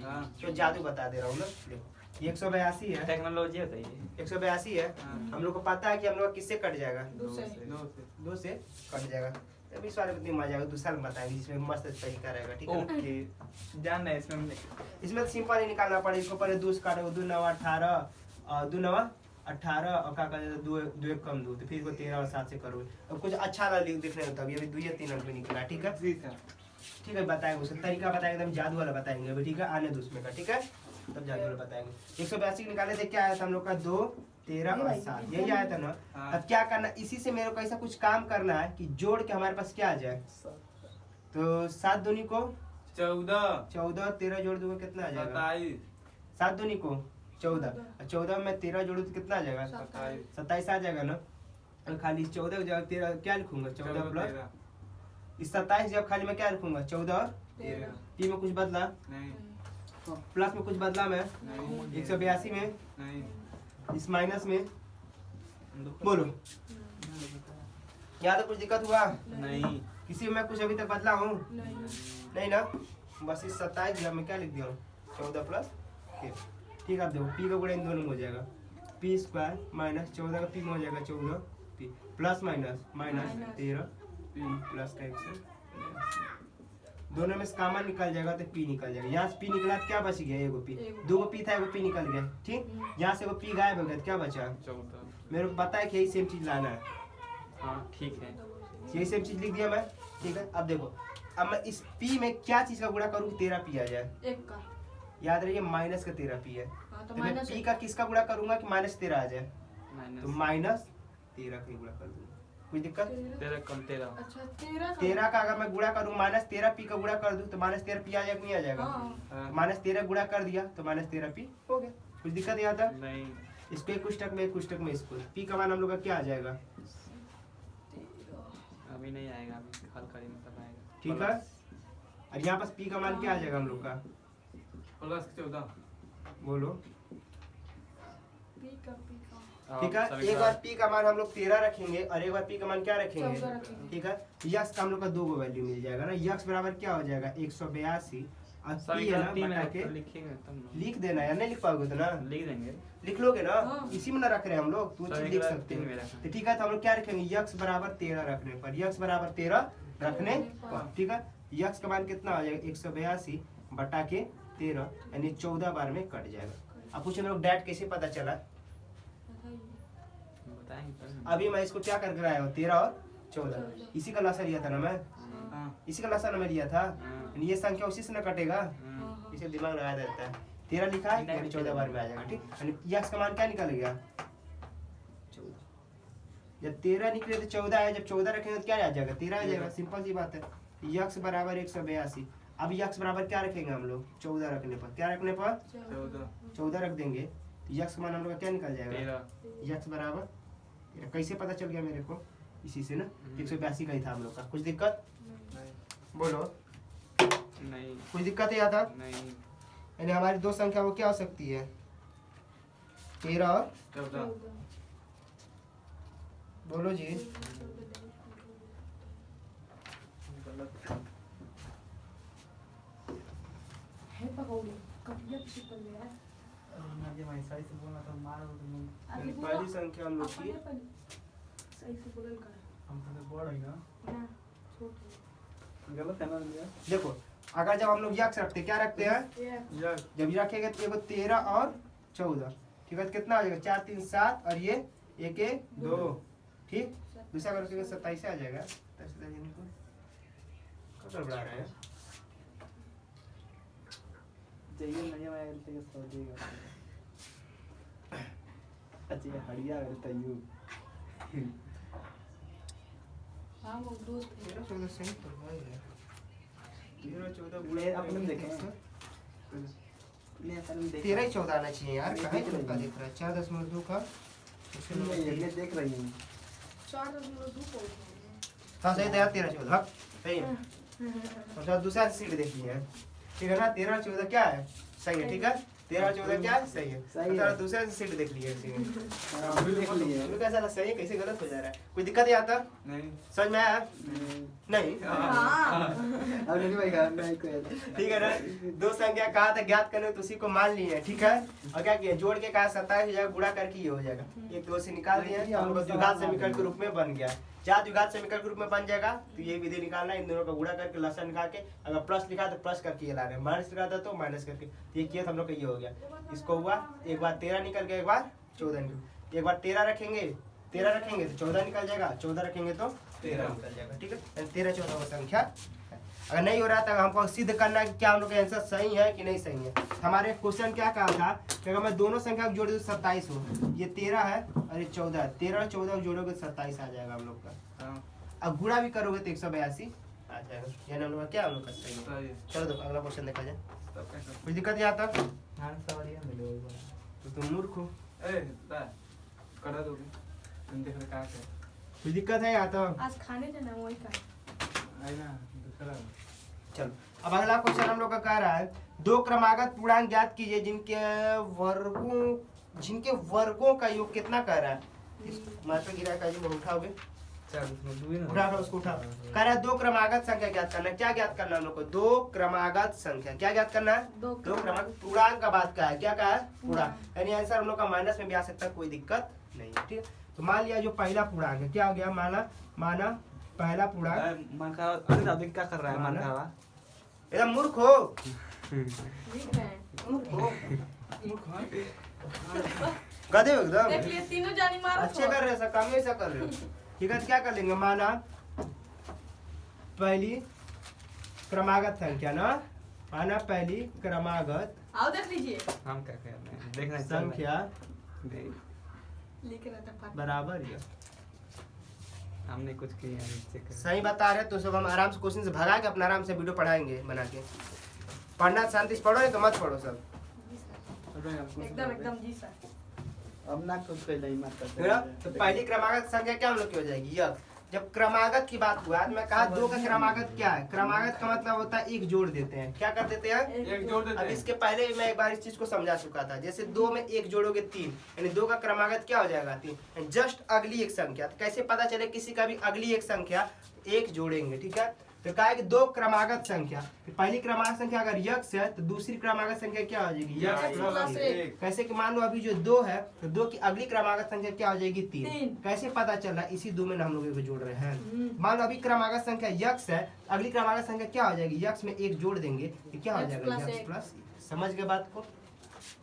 हाँ तो जादू बता दे रहा हूँ ना। देखो ये 182 है, टेक्नोलॉजी होता है ये। 182 है, हम लोग को पता है कि हम लोग का किससे कट जाएगा, 2 से 2 से कट जाएगा। अभी इस वाले में दिमाग जाएगा, दूसरा में बताएंगे जिसमें मस्त तरीका रहेगा, ठीक है ना? ओके जान है इसमें इसमें तो सिंपल ही निकालना पड़ेगा, इसको पहले 2 से काटो, 2 9 18 और 2 9 18 और क्या कहते हैं, 2 एक कम 2, तो फिर इसको 13 और 7 से करो। अब कुछ अच्छा ना दिखने होता है, अभी 2 या 3 अंक में निकला, ठीक है। जी सर ठीक है, बताएंगे उसका तरीका, बताएंगे एकदम जादू वाला बताएंगे अभी, ठीक है, आने दो उसमें का, ठीक है, तब जादू वाला बताएंगे। 182 निकाले थे, क्या आया था हम लोग का, 2 13 और 7, यही आया था ना। हाँ। अब क्या करना, इसी से मेरे को ऐसा कुछ काम करना है कि जोड़ के हमारे पास क्या आ जाए, तो 7 दूनी को 14 14, 13 जोड़ दूंगा कितना आ जाएगा, 27 7 दूनी को 14, 14 में 13 जोड़ू तो कितना आ जाएगा, 27 27 आ जाएगा ना। और खाली 14 की जगह 13 क्या लिखूंगा, 14 प्लस इस 27 जब खाली मैं क्या लिखूंगा, 14 और 13 पी में कुछ बदला, नहीं प्लस में कुछ बदला मैं, नहीं 182 में, नहीं इस माइनस में, बोलो क्या तो कुछ दिक्कत हुआ, नहीं किसी में कुछ अभी तक बदला हूँ नहीं नहीं ना। बस इस 27 जगह में क्या लिख दिया हूँ, 14 प्लस 13, ठीक है। अब देखो पी का गुणा इन दोनों में हो जाएगा, पी स्क्वायर माइनस 14 का पी में हो जाएगा 14 P plus minus minus 13 plus का 182, दोनों में से कॉमन निकल जाएगा तो पी निकल जाएगा। यहाँ से पी निकला तो क्या बच गया, एगो पी, दो गो पी था, एगो पी निकल गया, ठीक। यहाँ से एगो पी गायब हो गया तो क्या बचा, 14 मेरे को पता है कि यही सेम चीज लाना है, हाँ ठीक है यही सेम चीज लिख दिया मैं, ठीक है। अब देखो, अब मैं इस पी में क्या चीज का गुणा करूँ, 13 पी आ जाए, एक का, याद रहिए माइनस का 13 पी है, हाँ तो तो मैं माइनस पी का किसका गुणा करूंगा कि -13 आ जाए, तो माइनस -13 का ही गुणा कर दूंगा, कोई दिक्कत। 13 कम 13 अच्छा 13 13 का अगर मैं गुणा करूँ, -13 पी का गुणा कर दूं तो -13 पी आ जाएगा कि नहीं आ जाएगा, हाँ -13 गुणा कर दिया तो -13 पी हो गया, कुछ दिक्कत नहीं आता। नहीं इसको एक कुष्टक में, एक कुष्टक में इसको, पी का मान हम लोग का क्या आ जाएगा, अभी नहीं आएगा, अभी हल करेंगे तब आएगा, ठीक है। और यहाँ पास पी का मान क्या आ जाएगा हम लोग का, प्लस 14 बोलो, पी का ठीक है। एक बार पी का मान हम लोग 13 रखेंगे और एक बार पी का मान क्या रखेंगे, 14 रखेंगे। ठीक है। यक्स का हम लोग का 2 गो वैल्यू मिल जाएगा ना, यक्स बराबर क्या हो जाएगा 182 और पी है ना बटा के लिखेंगे तब ना, लिख देना यार, नहीं लिख पाओगे तो ना लिख देंगे लिख लोगे ना, हाँ। इसी में ना रख रहे हैं हम लोग, तो चीज लिख सकते में हैं। रखा तो ठीक है, तो हम लोग क्या रखेंगे, यक्स बराबर 13 रखने पर, यक्स बराबर 13 रखने पर, ठीक है। यक्स का मान कितना आ जाएगा 182 बटा के 13 यानी 14 बार में कट जाएगा। अब पूछे लोग डैट कैसे पता चला, बताएंगे तब ना। अभी मैं इसको क्या करके आया हूँ 13 और 14। इसी का लसा लिया था ना मैं, हाँ इसी का लसा ना मैं लिया था। हाँ यानी ये संख्या उसी से ना कटेगा, हाँ। इसे दिमाग लगाया देता है। 13 लिखा है यानी 14 बार में आ जाएगा, ठीक। यानी यक्स का मान क्या निकलेगा 14। जब 13 निकले तो 14 है, जब 14 रखेंगे तो क्या आ जाएगा 13 आ जाएगा, सिंपल सी बात है। यक्स बराबर 182। अब यक्स बराबर क्या रखेंगे हम लोग 14 रखने पर, क्या रखने पर 14 रख देंगे तो यक्स का मान हम लोग का क्या निकल जाएगा 13। यक्स बराबर 13। कैसे पता चल गया मेरे को, इसी से ना 182 का ही था हम लोग का। कुछ दिक्कत बोलो, नहीं कुछ दिक्कत है या था? नहीं। यानी हमारी दो संख्या वो क्या हो सकती है 13 और 14। बोलो जी। है पकौड़ी कभी अच्छी पल गया। ये मैं सही से बोलना था मार तुम यानी पहली संख्या हम लोग की सही से बोलल कर हम तो बड़ है ना ना छोटे गलत है ना भैया। देखो, अगर जब हम लोग यक्स रखते हैं, क्या रखते हैं यक जब ये रखेंगे तो एगो 13 और 14, ठीक है। तो कितना हो जाएगा 4 3 7 और ये 1 1 2, ठीक। दूसरा अगर रखेंगे 27 आ जाएगा। कब बड़ा रहा है चाहिए नहीं मैं अगर चाहिए सो देगा अच्छा हड़िया अगर तयू हां वो दूध 13 14 सही तो है यार। 13 14 ले अपने देखें ले अपन देख 13 ही 14 आना चाहिए यार, मैं कहाँ देख इतना रही दिख रहा है 4.2 का। ये देख रही हूं 4.2 को हाँ सही था यार 13 14 हाँ सही है। मतलब दूसरा सीट देख लिया है, ठीक है ना। 13 14 क्या है सही है, ठीक है। 13 14 क्या है सही है। सही है। मतलब दूसरा सीट देख लिया है इसी में। हां देख लिए तुम्हें कैसा लगा सही है, कैसे गलत हो जा रहा है, कोई दिक्कत नहीं आता नहीं। समझ में आया नहीं? हां अब नहीं भाई घर में कोई ठीक है ना। दो संख्या कहा था ज्ञात करने तो उसी को मान लिए है, ठीक है। और क्या किया जोड़ के कहा 27 हो जाएगा, गुणा करके ये हो जाएगा। एक दो से निकाल दिया तो हम लोग द्विघात समीकरण के रूप में बन गया। चार द्विघात समीकरण के रूप में बन जाएगा तो ये विधि निकालना है, इन दोनों का गुणा करके लसन निकाल के अगर प्लस लिखा तो प्लस करके ये ला रहे हैं, माइनस लिखा था तो माइनस करके। तो ये किया तो हम लोग का ये हो गया। इसको हुआ एक बार 13 निकल गया, एक बार 14 निकल। एक बार 13 रखेंगे तो 14 निकल जाएगा, 14 रखेंगे तो 13 निकल जाएगा, ठीक है। 13 14 वो संख्या है। अगर नहीं हो रहा था हमको सिद्ध करना है कि क्या हम लोग का आंसर सही है कि नहीं सही है। हमारे क्वेश्चन क्या कहा था कि अगर मैं दोनों संख्या को जोड़ दूं 27 हो, ये 13 है और ये 14 है, 13 और 14 को जोड़ोगे तो 27 आ जाएगा हम लोग का। हाँ अब गुणा भी करोगे तो 182 आ जाएगा, यानी हम लोग का क्या हम लोग का सही है। सही है। चलो तो अगला क्वेश्चन देखा जाए। तब कैसा कुछ दिक्कत नहीं आता हां सवाल ये मिले तो तुम मूर्ख हो। ए दा कर दोगे तुम देख रहे क्या है कुछ दिक्कत है या तो आज खाने जाना वही का आई ना दूसरा चलो। अब अगला क्वेश्चन हम लोग का कह रहा है दो क्रमागत पूर्णांक ज्ञात कीजिए जिनके वर्गों का योग कितना कह रहा है। इस मात्र गिरा का जी उठाओगे, चल उसमें दूर ना उठा लो उसको उठा। कह रहा है दो क्रमागत संख्या ज्ञात करना है। क्या ज्ञात करना है हम लोग को, दो क्रमागत संख्या। क्या ज्ञात करना है, दो दो क्रमागत पूर्णांक का बात का है। क्या कहा है पूर्णांक, यानी आंसर हम लोग का माइनस में भी आ सकता है, कोई दिक्कत नहीं है, ठीक है। तो मान लिया जो पहला पूर्णांक है क्या हो गया, माना पहला पूर्णांक। मन का अरे दादी क्या कर रहा है मन का एकदम मूर्ख हो, लिख रहे हैं गधे हो एकदम। देख लिए तीनों जानी मारो अच्छे कर रहे हो, सब काम ही ऐसा कर रहे हो, ठीक है। तो क्या कर लेंगे, माना पहली क्रमागत संख्या ना, माना पहली क्रमागत आओ देख लीजिए हम क्या कर रहे हैं देखना संख्या देख लिख रहा था फट बराबर ये हमने कुछ किया है चेक कर सही बता रहे तो सब हम आराम से क्वेश्चन से भगा के अपना आराम से वीडियो पढ़ाएंगे बना के। पढ़ना शांति से पढ़ो, नहीं तो मत पढ़ो सब, एकदम एकदम जी सर। अब ना कुछ कोई नहीं मत ठीक है। तो पहली क्रमागत संख्या क्या हम लोग की हो जाएगी यह। जब क्रमागत की बात हुआ तो मैं कहा दो का क्रमागत क्या है, क्रमागत का मतलब होता है एक जोड़ देते हैं। क्या कर देते हैं, एक जोड़ देते अब हैं। इसके पहले मैं एक बार इस चीज को समझा चुका था। जैसे दो में एक जोड़ोगे 3, यानी दो का क्रमागत क्या हो जाएगा 3, जस्ट अगली एक संख्या। तो कैसे पता चले किसी का भी अगली एक संख्या एक जोड़ेंगे, ठीक है। तो कहा है कि दो क्रमागत संख्या, पहली क्रमागत संख्या अगर यक्स है तो दूसरी क्रमागत संख्या क्या हो जाएगी यक्स प्लस एक। कैसे कि मान लो अभी जो दो है तो दो की अगली क्रमागत संख्या क्या हो जाएगी 3। कैसे पता चल रहा है, इसी दो में हम लोग जोड़ रहे हैं। मान लो अभी क्रमागत संख्या यक्स है, अगली क्रमागत संख्या क्या हो जाएगी, यक्स में एक जोड़ देंगे तो क्या हो जाएगा यक्स प्लस। समझ गए बात को,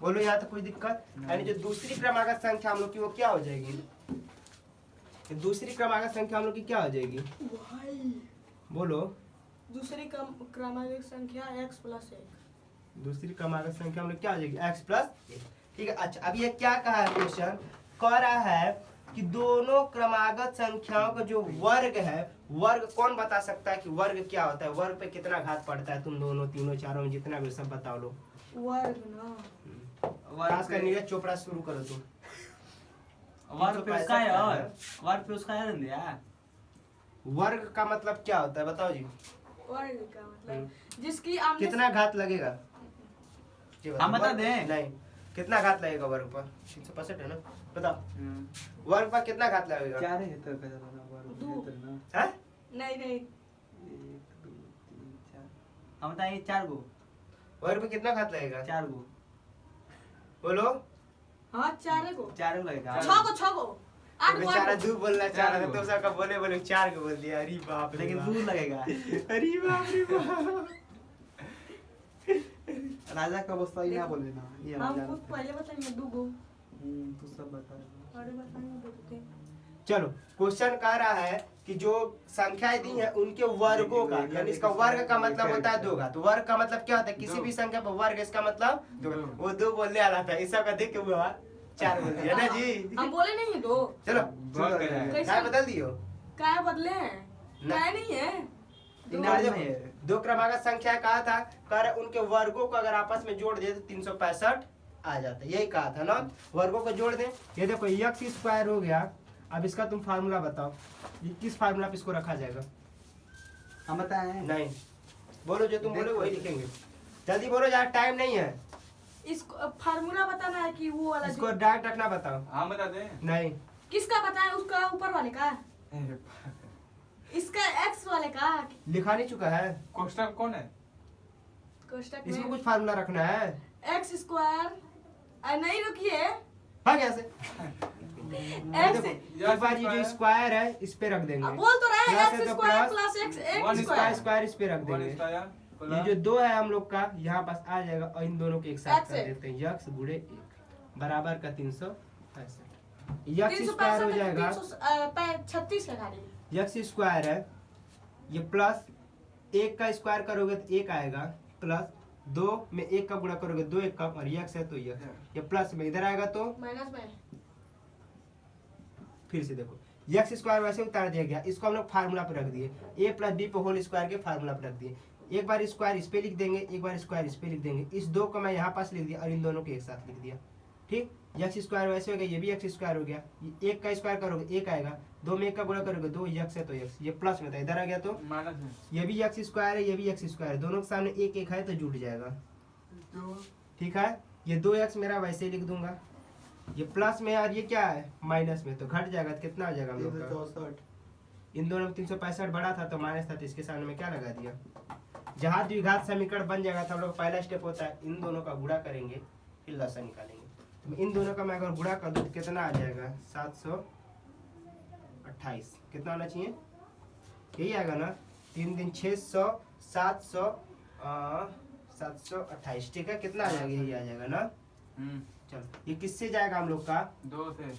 बोलो यहाँ तो कोई दिक्कत। यानी जो दूसरी क्रमागत संख्या हम लोग की वो क्या हो जाएगी, दूसरी क्रमागत संख्या हम लोग की क्या हो जाएगी? भाई बोलो। दूसरी क्रमागत संख्या x प्लस 1। दूसरी क्रमागत संख्या हम लोग क्या हो जाएगी? x plus 1। ठीक है। अच्छा अब ये क्या कहा है क्वेश्चन? कह रहा है कि दोनों क्रमागत संख्याओं का जो वर्ग है, वर्ग कौन बता सकता है कि वर्ग क्या होता है? वर्ग पे कितना घात पड़ता है? तुम दोनों तीनों चारों में जितना भी सब बताओ लो। वर्ग ना खास कर नीरज चोपड़ा शुरू करो तुम। वर्ग पे उसका है और वर्ग पे उसका है दिया। वर्ग का मतलब क्या होता है बताओ जी? वर्ग का मतलब जिसकी आमने कितना घात लगेगा? जी बताओ। हम बता वर्ग- दें? नहीं, कितना घात लगेगा वर्ग पर? 365 है ना? बताओ वर्ग पर कितना घात लगेगा? 4 है तो कहता ना वर्ग दो। है ना। हैं? नहीं 1 2 3 4 हम बताइए 4 गो। वर्ग पे कितना घात लगेगा? 4 गो। बोलो। हाँ 4 को 4 गो लगेगा। 6 को 8 को बेचारा 8 दू बोलना चाह रहा था चार तो सबका बोले 4 को बोल दिया। अरे बाप रे लेकिन बाप। दूर लगेगा। अरे बाप रे बाप। राजा का अवस्था ही ना बोले ना। ये हम राजा। खुद पहले बताएंगे 2 को। तू सब बता। अरे बताएंगे 2 थे। चलो क्वेश्चन कह रहा है कि जो संख्याएं दी हैं उनके वर्गों का, यानी इसका वर्ग का मतलब होता है 2 घात। तो वर्ग का मतलब क्या होता है? किसी भी संख्या पर वर्ग, इसका मतलब 2 घात। वो 2 बोलने वाला था, इस सब का देख के हुआ 4 बोल दिया ना जी। हम बोले नहीं है 2। चलो बहुत गया है। कैसे? क्या बदल दियो? काय बदले हैं? ना। काय नहीं है। इनाम देखो, नहीं है। 2 क्रमागत संख्या कहा था, कह रहे उनके वर्गों को अगर आपस में जोड़ दे तो 365 आ जाता है। यही कहा था ना, वर्गों को जोड़ दें। ये देखो x स्क्वायर हो गया। अब इसका तुम फार्मूला बताओ, ये किस फार्मूला पे इसको रखा जाएगा? हम बताएं। नहीं, बोलो जो तुम बोलो वही लिखेंगे। जल्दी बोलो यार, टाइम नहीं है। इसको फार्मूला बताना है कि वो वाला इसको जो डायरेक्ट रखना बताओ। हाँ बता दें। नहीं, किसका बताएं? उसका ऊपर वाले का, इसका x वाले का। लिखा नहीं चुका है। कोष्टक कौन है? कोष्टक इसको में कुछ फार्मूला रखना है। x स्क्वायर नहीं रुकिए भाग यहाँ से। x देखो, एक बार ये जो स्क्वायर है इस पे रख देंगे। बोल तो रहे प्लस x है तो square plus, plus x one x इसका स्क्वायर स्क्वायर इस पे रख वन देंगे। स्क्वायर ये जो 2 है हम लोग का यहाँ पास आ जाएगा और इन दोनों के एक साथ X कर है। देते हैं। यक्स गुणे 1 बराबर का 365। यक्स स्क्वायर हो जाएगा, 36 है खाली। यक्स स्क्वायर है, ये प्लस 1 का स्क्वायर करोगे तो 1 आएगा, प्लस 2 में 1 का गुणा करोगे 2 1 कम, और यक्स है तो यक्स, ये प्लस में इधर आएगा तो माइनस में फिर से देखो यक्स स्क्वायर वैसे उतार दिया गया, इसको हम लोग फार्मूला पे रख दिए, a प्लस बी पे होल स्क्वायर के फार्मूला पे रख दिए। एक बार स्क्वायर इस पे लिख देंगे, एक बार स्क्वायर इस पे लिख देंगे। इस 2 को मैं यहाँ पास लिख दिया और इन दोनों को एक साथ लिख दिया। ठीक, यक्स स्क्वायर वैसे हो गया, ये भी यक्स स्क्वायर हो गया। 1 का स्क्वायर करोगे 1 आएगा, 2 में 1 का गुणा करोगे 2, यक्स है तो यक्स, ये प्लस में था इधर आ गया तो माइनस में। ये भी यक्स स्क्वायर है, ये भी यक्स स्क्वायर है, दोनों के सामने 1 1 है तो जुड़ जाएगा। ठीक है, ये 2x मेरा वैसे ही लिख दूंगा, ये प्लस में और ये क्या है माइनस में, तो घट जाएगा तो कितना हो जाएगा हम लोग का? 364। इन दोनों में 365 बड़ा था तो माइनस था, तो इसके सामने में क्या लगा दिया? जहां द्विघात समीकरण बन जाएगा तो हम लोग पहला स्टेप होता है इन दोनों का गुणा करेंगे फिर लसा निकालेंगे। तो इन दोनों का मैं अगर गुणा कर दूं तो कितना आ जाएगा? 728। कितना आना चाहिए? यही आएगा ना, 3 दिन 600 700 728। ठीक है, कितना आ जाएगा? यही आ जाएगा ना। चलो ये किससे जाएगा हम लोग का? 2 से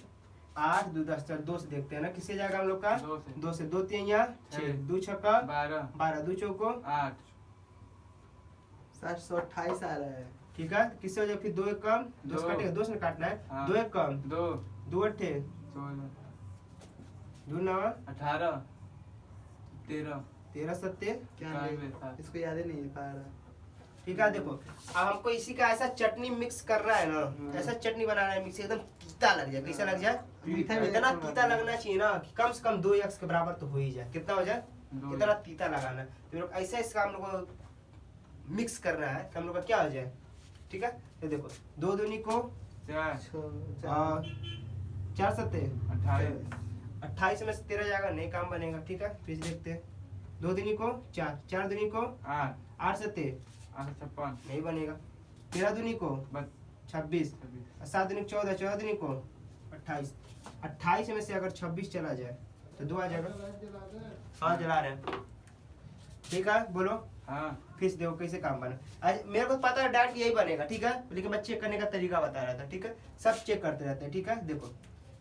8 2 10 चल 2 से देखते हैं ना किससे जाएगा हम लोग का? 2 से 2 से 2 3 यहाँ 6 2 छक्का 12 12 2 चौको 8 728 आ रहा है। ठीक है, किससे हो जाए फिर? 2 1 कम 2 दो। कटेगा, 2 से काटना है। हाँ। 2 1 कम 2 2 8 16 2 9 18 13 13 7 क्या बानवे, नहीं सात। इसको याद ही नहीं पा रहा। ठीक है, देखो अब हमको इसी का ऐसा चटनी मिक्स करना है ना, ऐसा चटनी बनाना है मिक्स, एकदम तीता लग जाए। कैसा लग जाए? मीठा भी इतना नहीं तीता लगना चाहिए ना कि कम से कम 2x के बराबर तो हो ही जाए। कितना हो जाए? दो। इतना तीता लगाना है। तो लोग ऐसा इसका हम लोग को मिक्स करना है कि हम लोग का क्या हो जाए। ठीक है, तो देखो 2 दूनी को 4 4 7 28 28 में से 13 जाएगा, नहीं काम बनेगा। ठीक है, फिर देखते हैं 2 दूनी को 4 4 दूनी को 8 8 7 56 नहीं बनेगा। 13 दूनी को 26 7 दूनी 14 14 दूनी को 28 28 में से अगर 26 चला जाए तो 2 आ जाएगा। हाँ जला रहे हैं। ठीक है, बोलो हाँ फिर से देखो कैसे काम बना। आज मेरे को पता है डायरेक्ट यही बनेगा। ठीक है, लेकिन मैं चेक करने का तरीका बता रहा था। ठीक है, सब चेक करते रहते हैं। ठीक है, देखो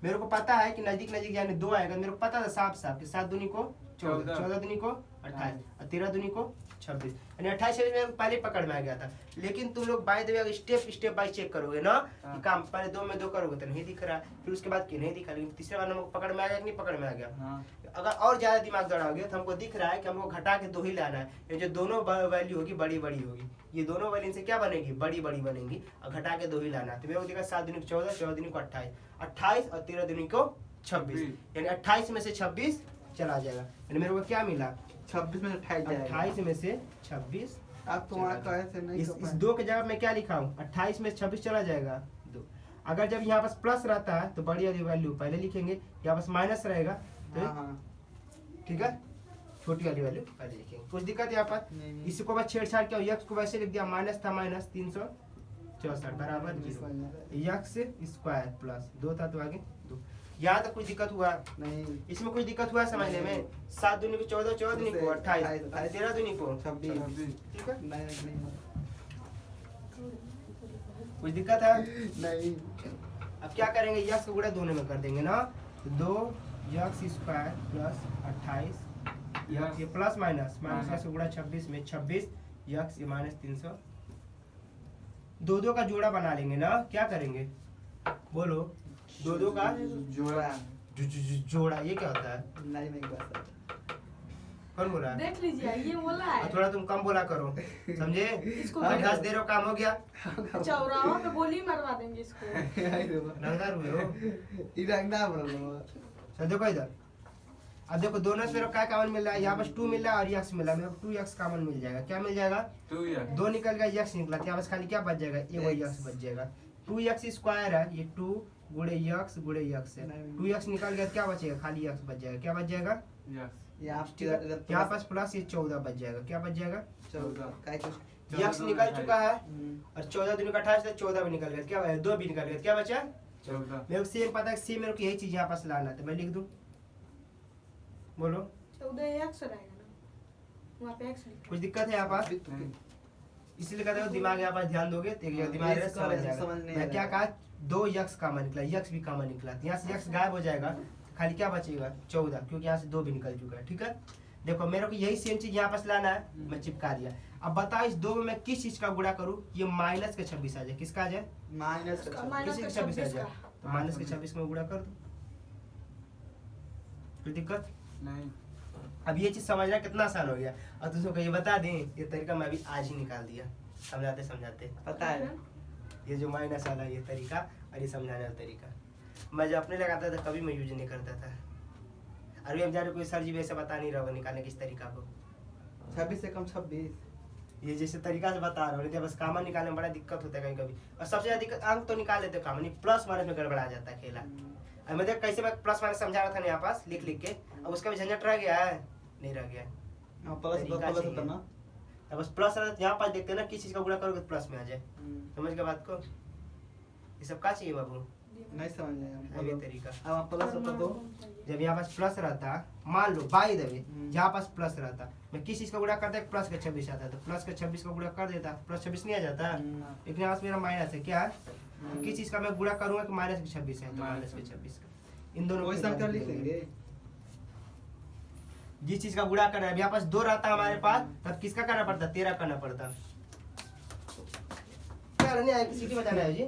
मेरे को पता है कि नजदीक नजदीक यानी 2 आएगा, मेरे को पता था साफ साफ कि 7 दूनी को 14, 14 दूनी को 28 और 13 दूनी को 26, यानी 28 26 मेरे को पहले ही पकड़ में आ गया था। लेकिन तुम लोग बाय द वे अगर स्टेप बाय चेक करोगे ना कि काम पहले 2 में 2 करोगे तो नहीं दिख रहा, फिर उसके बाद कि नहीं दिखा, लेकिन तीसरे बार नंबर पकड़ में आ गया कि नहीं पकड़ में आ गया। हाँ। अगर और ज्यादा दिमाग दौड़ाओगे तो हमको दिख रहा है कि हमको घटा के 2 ही लाना है। ये जो दोनों वैल्यू होगी बड़ी बड़ी होगी, ये दोनों वैल्यू से क्या बनेगी, बड़ी बड़ी बनेगी, और घटा के 2 ही लाना है। तो मेरे को देखा 7 दूनी को 14, 14 दूनी को 28, 28 और 13 दूनी को 26, यानी 28 में से 26 चला जाएगा, यानी मेरे को क्या मिला, 26 में 28 जाएगा। 28 में से 26। अब तुम्हारा कैसे नहीं इस 2 के जगह मैं क्या लिखा हूँ, 28 में से 26 चला जाएगा 2। अगर जब यहाँ पास प्लस रहता है तो बड़ी वाली वैल्यू पहले लिखेंगे, यहाँ पास माइनस रहेगा तो ठीक है, छोटी वाली वैल्यू पहले लिखेंगे। कुछ दिक्कत है यहाँ पर, इसी को बस छेड़छाड़ किया, यक्स को वैसे लिख दिया, माइनस था माइनस 364 बराबर 0, यक्स स्क्वायर प्लस 2 था तो आगे 2। यहाँ तक कुछ दिक्कत हुआ नहीं, इसमें कुछ दिक्कत हुआ समझने में, 7 दूनी को 14, 14 दूनी को 28, 13 दूनी को 26। ठीक है, नहीं कुछ दिक्कत है। नहीं, अब क्या करेंगे, यक्स को गुणा दोनों में कर देंगे ना, तो 2 यक्स स्क्वायर प्लस 28 यक्स, ये प्लस माइनस यक्स को गुणा 26 में 26 यक्स ये माइनस 300, 2 का जोड़ा बना लेंगे ना, क्या करेंगे बोलो, 2 का जोड़ा जोड़ा, ये क्या होता है, नहीं बस कौन बोला है? देख लीजिए ये बोला है। थोड़ा तुम कम बोला करो, समझे, इसको 10 दे रहे हो काम हो गया, चौराहा पे गोली मरवा देंगे इसको। रंगदार हुए हो। इरंगना बोलो। चल देखो इधर, अब देखो दोनों से मेरे को क्या कॉमन मिल रहा है, यहाँ बस 2 मिल रहा है और यक्स मिल रहा है, मेरे को 2x कॉमन मिल जाएगा, क्या मिल जाएगा, 2 निकल गया यक्स निकला, यहाँ बस खाली क्या बच जाएगा, ये वही यक्स बच जाएगा। 2x स्क्वायर है, ये 2 गुणे यक्स है, 2x निकल गया, क्या बचेगा, खाली यक्स बच जाएगा, क्या बच जाएगा, यहाँ पास प्लस ये 14 बच जाएगा, क्या बच जाएगा, 14 यक्स निकल चुका है और 14 दूनी का 28 था, 14 भी निकल गया, क्या 2 भी निकल गया, क्या बचा 14। मेरे को सेम पता है, सेम मेरे को यही चीज यहाँ पास लाना है, तो मैं लिख दूं, बोलो 14 x रहेगा ना, वहाँ पे x लिखा कुछ दिक्कत है यहाँ पास, इसलिए कहते हो दिमाग यहाँ पास ध्यान दोगे तो एक जगह दिमाग में समझ जाएगा। मैं क्या कहा, 2 यक्स कॉमन निकला, यक्स भी कॉमन निकला, यहाँ से यक्स गायब हो जाएगा, खाली क्या बचेगा 14, क्योंकि यहाँ से 2 भी निकल चुका है। ठीक है, देखो मेरे को यही सेम चीज यहाँ पास लाना है, मैं चिपका दिया। अब बताओ इस 2 में मैं किस चीज का गुणा करूँ, ये माइनस के 26 आ जाए, किसका आ जाए, माइनस उसका माइनस किसी का के 26 आ 26 जाए, का। तो माइनस के 26 में गुणा कर दो, कोई दिक्कत नहीं। अब ये चीज समझना कितना आसान हो गया। और तुमको ये बता दें, ये तरीका मैं अभी आज ही निकाल दिया, समझाते समझाते, पता है। ये जो माइनस वाला ये तरीका और ये समझाने वाला तरीका मैं जो अपने लगाता था कभी मैं यूज नहीं करता था। अरे हम जा रहे कोई सर जी वैसे बता नहीं रहा होगा निकालने किस तरीका को, 26 से कम 26। ये जैसे तरीका से बता रहा हूँ, नहीं तो बस कामन निकालने में बड़ा दिक्कत होता है कभी कभी। और सबसे ज्यादा दिक्कत अंक तो निकाल लेते कामन, प्लस माइनस में गड़बड़ा जाता है खेला। अब मैं देख कैसे मैं प्लस माइनस समझा रहा था ना यहाँ पास लिख लिख के, अब उसका भी झंझट रह गया है, नहीं रह गया। प्लस तरीका प्लस चाहिए। होता ना। अब बस प्लस यहाँ पास देखते हैं ना किस चीज का गुणा करोगे तो प्लस में आ जाए, समझ गए बात को। ये सब का चाहिए बाबू, नहीं समझ अब ये आया। तरीका अब प्लस होता तो जब यहाँ पास प्लस रहता, मान लो बाई द वे यहाँ पास प्लस रहता, मैं किस चीज का गुणा करता प्लस का 26 आता तो प्लस का 26 का गुणा कर देता, प्लस 26 नहीं आ जाता। लेकिन यहाँ पास मेरा माइनस है, क्या है किस चीज का मैं गुणा करूंगा कि माइनस के 26 है तो माइनस के 26 का, इन दोनों वही को सब कर लिख लेंगे। जिस चीज का गुणा करना है, यहाँ पास 2 रहता हमारे पास, तब किसका करना पड़ता, 13 करना पड़ता। क्या नहीं आया किसी की बताना है जी,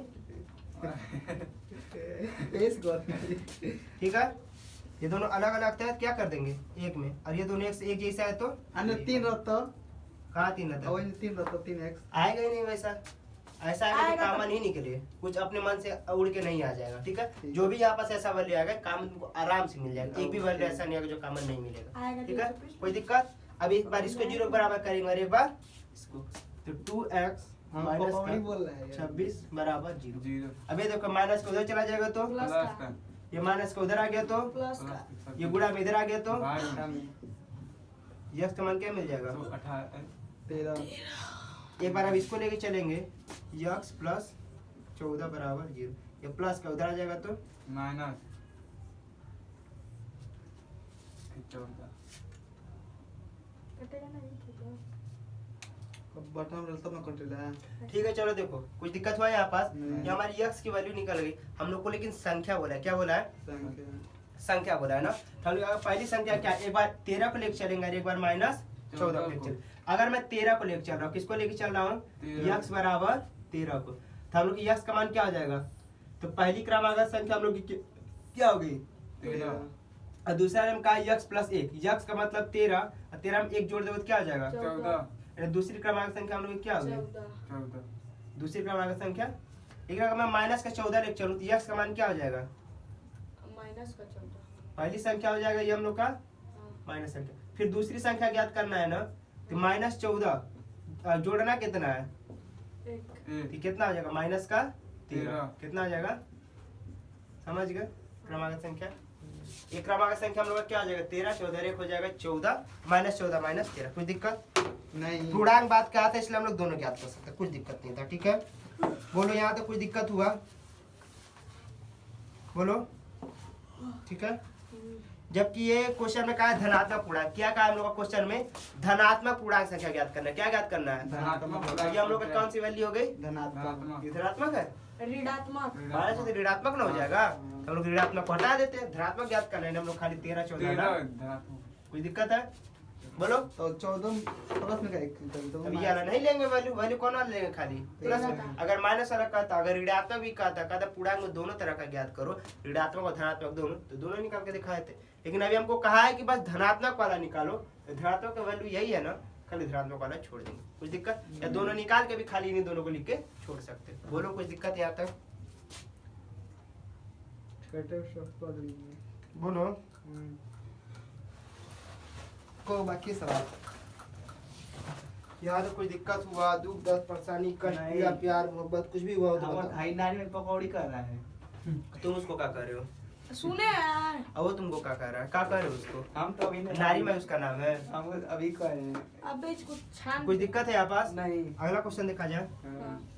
पेश कर। ठीक है। ये दोनों अलग अलग था, क्या कर देंगे एक में, और ये दोनों एक जैसा है तो अन्य 3 रहता, कहाँ 3 रहता, वही 3 रहता, 3x आएगा ही नहीं वैसा, ऐसा आएगा कि कामन ही निकले, कुछ अपने मन से उड़ के नहीं आ जाएगा। ठीक है, जो भी यहाँ पास ऐसा वैल्यू आएगा कामन तुमको आराम से मिल जाएगा, एक भी वैल्यू ऐसा नहीं आएगा जो कामन नहीं मिलेगा। ठीक है, कोई दिक्कत। अब एक बार इसको 0 के बराबर करेंगे और एक बार इसको, तो 2x माइनस बोल रहा है 26 बराबर 0। 0 अब ये देखो माइनस का उधर चला जाएगा तो प्लस प्लस का का ये माइनस का उधर आ गया तो प्लस का ये गुणा में इधर आ गया तो भाग यक्स का मान क्या मिल जाएगा। 13। एक बार अब इसको लेके चलेंगे, यक्स प्लस 14 बराबर 0, ये प्लस का उधर आ जाएगा तो माइनस 14 कटेगा ना, ये ठीक है। बटन रहता ना कंट्रोल है। ठीक है चलो देखो कुछ दिक्कत हुआ यहाँ पास, नहीं। ये हमारी x की वैल्यू निकल गई हम लोग को, लेकिन संख्या बोला है, क्या बोला है, संख्या संख्या बोला है ना। तो हम लोग पहली संख्या क्या, एक बार 13 को लेके चलेंगे और एक बार -14 को लेके चल। अगर मैं 13 को लेके चल रहा हूँ, किसको लेके चल रहा हूँ, 13 x बराबर 13 को, तो हम लोग की x का मान क्या हो जाएगा, तो पहली क्रमागत संख्या हम लोग की क्या हो गई, 13 और दूसरा हम कहा x + 1, x का मतलब 13 और 13 में 1 जोड़ देंगे तो क्या हो जाएगा, 14 यानी दूसरी क्रमागत संख्या हम लोग की क्या हो गई, 14 दूसरी क्रमागत संख्या। एक अगर मैं -14 लेके चलूँ तो x का मान क्या हो जाएगा, -14 पहली संख्या हो जाएगा ये हम लोग का माइनस संख्या। फिर दूसरी संख्या ज्ञात करना है ना, तो -14 जोड़ना कितना है, तो कितना हो जाएगा, माइनस का 13 कितना हो जाएगा, समझ गए क्रमागत संख्या। एक क्रमागत संख्या हम लोग का क्या हो जाएगा, 13 14 एक हो जाएगा 14 -14 -13। कुछ दिक्कत, नहीं। पूर्णांक बात क्या आता है इसलिए हम लोग दोनों ज्ञात कर सकते हैं, कुछ दिक्कत नहीं था। ठीक है बोलो यहाँ तक कुछ दिक्कत हुआ, बोलो ठीक है। जबकि ये क्वेश्चन में कहा है धनात्मक पूर्णांक, क्या कहा हम लोग का क्वेश्चन में, धनात्मक पूर्णांक संख्या ज्ञात करना है, क्या ज्ञात करना है, धनात्मक ये हम लोग का कौन सी वैल्यू हो गई, धनात्मक ये धनात्मक है, ऋणात्मक हमारे से तो ऋणात्मक ना हो जाएगा, हम लोग ऋणात्मक को हटा देते हैं, धनात्मक ज्ञात करना है, हम लोग खाली 13 14 ना। कोई दिक्कत है बोलो। तो 14 प्लस में का एक अभी ये वाला नहीं लेंगे वैल्यू, वैल्यू कौन वाला लेंगे, खाली प्लस। अगर माइनस वाला कहता, अगर ऋणात्मक भी कहता पूर्णांक में दोनों तरह का ज्ञात करो, ऋणात्मक और धनात्मक दोनों, तो दोनों निकाल के दिखाए थे। लेकिन अभी हमको कहा है कि बस धनात्मक वाला निकालो, तो धनात्मक का वैल्यू यही है ना, खाली धनात्मक वाला छोड़ देंगे, कुछ दिक्कत, या दोनों निकाल के भी खाली इन्हीं दोनों को लिख के छोड़ सकते हैं। बोलो कुछ दिक्कत यहाँ तक, बोलो को बाकी सवाल यहाँ तो कुछ दिक्कत हुआ, दुख दर्द परेशानी कष्ट नहीं। या प्यार मोहब्बत कुछ भी हुआ हो तो हमारा बताओ। भाई नारी में पकौड़ी कर रहा है। तुम उसको क्या कर रहे हो, सुने यार, और वो तुमको क्या कर रहा है, क्या कर रहे हो उसको, हम तो अभी नहीं- नारी में उसका नाम है। हम अभी कर रहे हैं। अबे इसको छान कुछ दिक्कत है यहाँ पास, नहीं। अगला क्वेश्चन देखा जाए। हाँ।